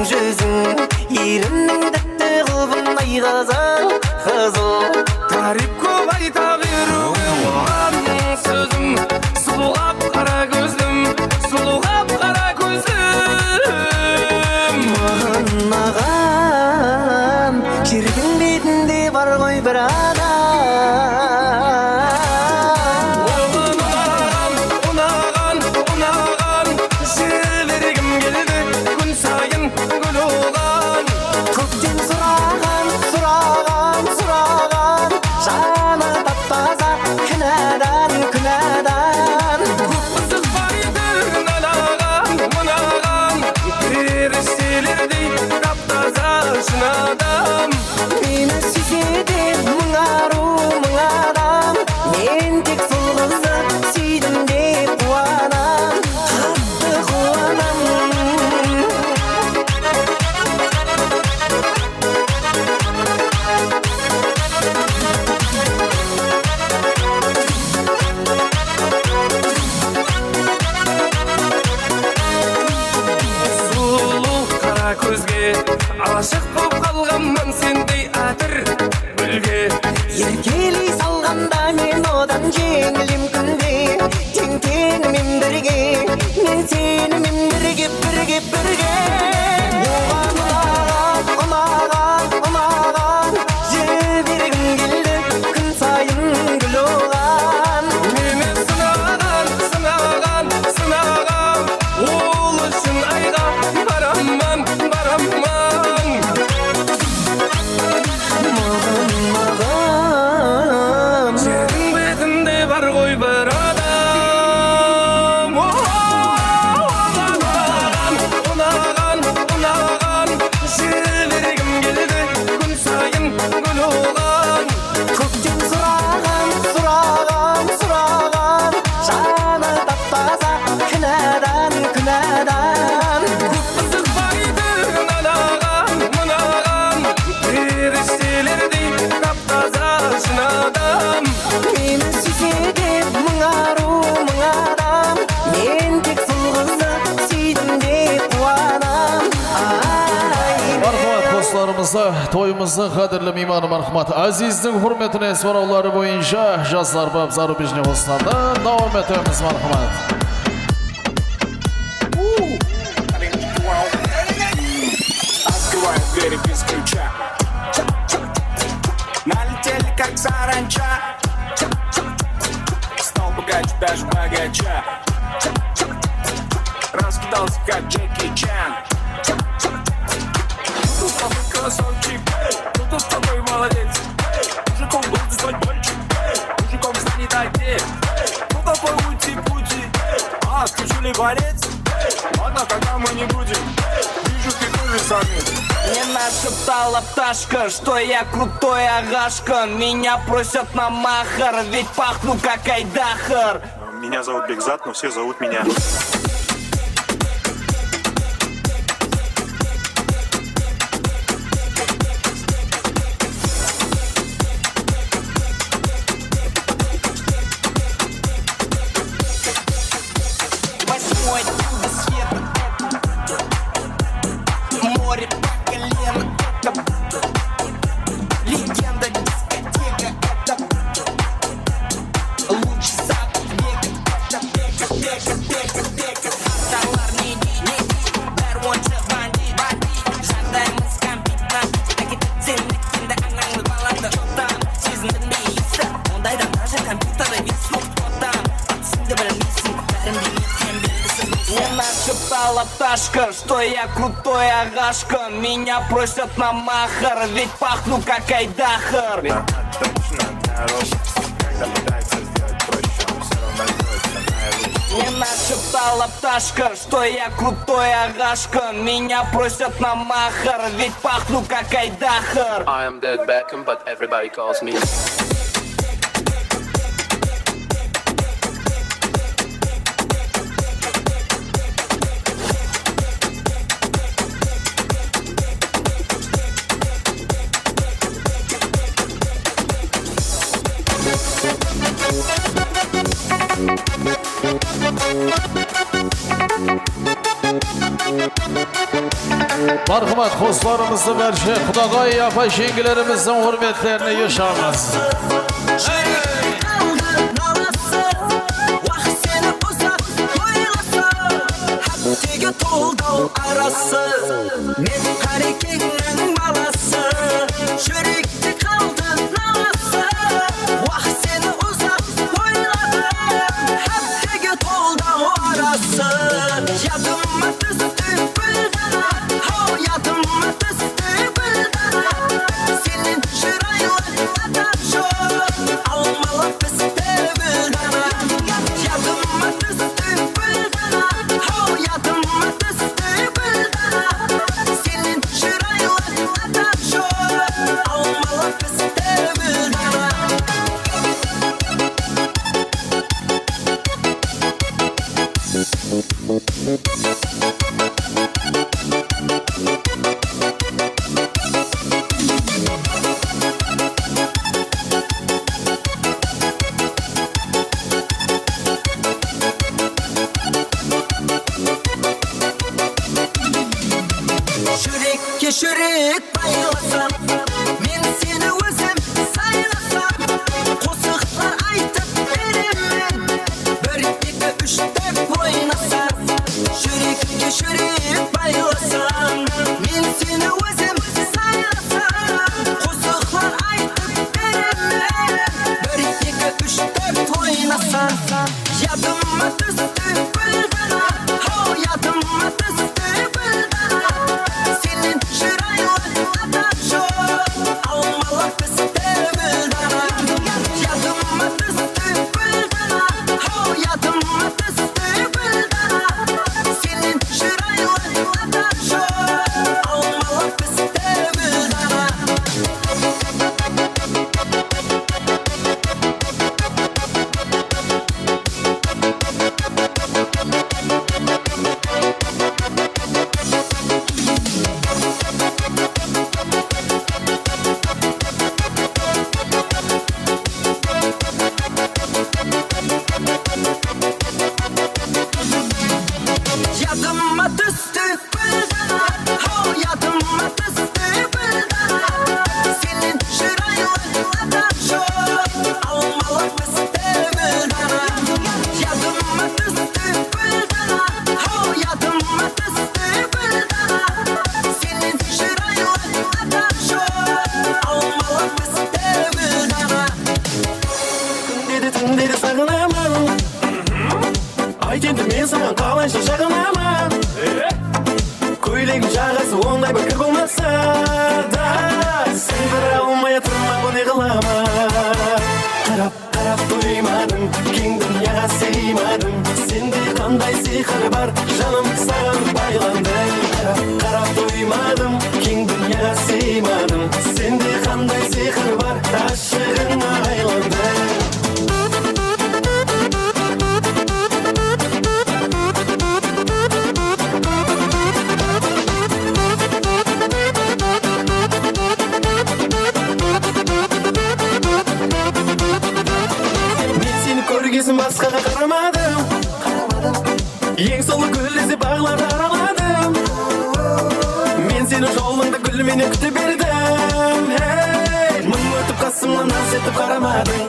жүзің еріннің тәтті қылбындай қызыл тариф көп айта беру оған сөзім сұлулап қара көзім сұлулап қара көзім маған жердің бетінде бар ғой бір адам мені сүйседе мың ару мың адам мен тек сол қызды сүйдім деп қуанам қатты қуанам сұлу қара көзге ашық боп қалғанмын сендей әтір гүлге еркелей салғанда мен одан жеңілем күнде тең теңімен бірге мен сенімен бірге оған ұнаған жібергім келді күн сайын гүл оған мені сынаған ол үшін айға барамын жердің бетінде бар ғой бір адам ұнаған жібергім келді күн сайын гүл оған көктен сұраған жаны таппаса күнәдан көп қызықпайды мынаған періштелердей тап-таза шын адам мені сүйседе мың ару мың адам мен тек сол қызды сүйдім деп қуанам Мархамат достарымызды, тойымызды қадірлі мейманы мархамат Азиздің құрметіне сұраулары бойынша жазлар бап зарубежне қосылады. Давам етеміз мархамат. Открываю двери без ключа. Налетели как саранча. Стал богаче даже богача. Раскидался как Джеки Чан. Тут с тобой красавчик, тут с тобой молодец. Мужиком был звать мальчик, мужиком станет отец. Ну тобой пути, а включили борец. Ладно, тогда мы не будем. Вижу, ты тоже самец. Мне нашептала пташка, что я крутой агашка. Меня просят на махар, ведь пахну как айдахар. Меня зовут Бекзат, но все зовут меня. Восьмой чудо света. Море по колено. Легенда дискотека. Луч сад века. Товар не бәрі бандит. Жағдайымыз компьютер. Агитацияны кенді аңаңды баланды жоқтан. Сезіндің бе есі? Ондайда даже компьютерді весіп тоттан. Түсінді білмейсің, бәрімде неткен белгісіз. Мне нашептала пташка, что я крутой агашка. Меня просят на махар, ведь пахну как айдахар. Когда пытается сделать проще, он все равно делается наилучше. Мне нашептала пташка, что я крутой агашка. Меня просят на махар, ведь пахну как айдахар. I am David Beckham, but everybody calls me. Marhamat dostlarımızın verşi Kudagay yapay şengilerimizin hürmetlerini yaşamaz. Men hareketinin balası, çörekti kaldı nalası. Vah seni uzak oyladı, hep de oldu arası. Yadıma düştü güldana, ho yadıma düştü güldana. Senin şıraylarına çok, almalı piste güldana. Yadıma düştü güldana, ho yadıma düştü güldana. Senin şıraylarına çok, almalı piste güldana. Şürekке şürek baylasam, men seni özüm saylasam. Qo'shiqlar aytib beraman, 1, 2, 3 deb o'ynasam. Şürekke şürek baylasam, men seni özüm saylasam. Qo'shiqlar aytib beraman, 1, 2, 3 deb o'ynasam. Yadıma düştü güldana, ho yadıma düştü güldana. Senin şıraylarına çok, almalı piste güldana. Yadıma düştü güldana, ho yadıma düştü güldana. Senin şıraylarına çok, almalı piste güldana. Yadıma düştü güldana, ho yadıma düştü güldana. Senin şıraylarına çok, almalı piste güldana. Yadıma düştü güldana, ho yadıma düştü güldana. Senin şıraylarına çok, almalı piste güldana. Dedi sağınaman. Ay kendi men sana kalaysa şağınaman. Көйлегің жағасы ондай бір кір болмаса да, сен бір алмай тұрма не қылама. Қарап тоймадың, кең дүнияға сыймадың. Сенде қандай сиқыр бар, жаным саған байланды. Қарап тоймадым, кең дүнияға сыймадың. Сенде қандай сиқыр бар, ғашығыңа айланды. Көргесін басқаға қарамадым, ең сұлу гүл іздеп бағларды араладым. Мен сені жолыңда гүлменен күте бердім. Мың өтіп қасымнан аз етіп қарамадың.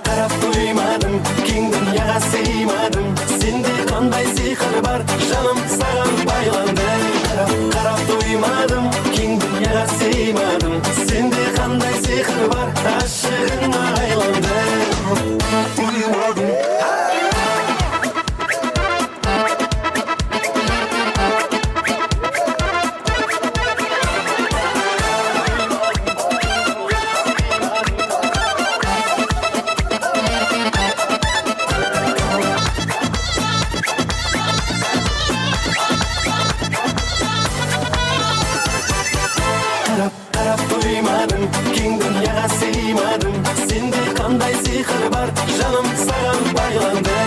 Қарап тоймадың, кең дүнияға сыймадың. Сенде қандай сиқыр бар, жаным саған байланды. Қарап тоймадым, кең дүнияға сыймадың. Сенде қандай сиқыр бар, ғашығыңа айланды. Қарап тоймадың, кең дүнияға сыймадың. Сенде қандай сиқыр бар, жаным саған байланды.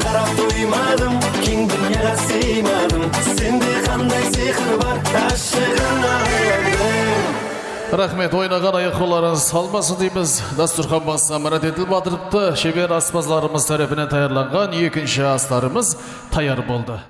Қарап тоймадым, кең дүнияға сыймадың. Сенде қандай сиқыр бар, ғашығыңа айланды. Рахмет, ойнаған аяқ-қоларыңыз салмасын дейміз. Дастурхан басына Марат Еділбадыровты шебер аспазларымыз тарапынан таярланған екінші астарымыз таяр болды.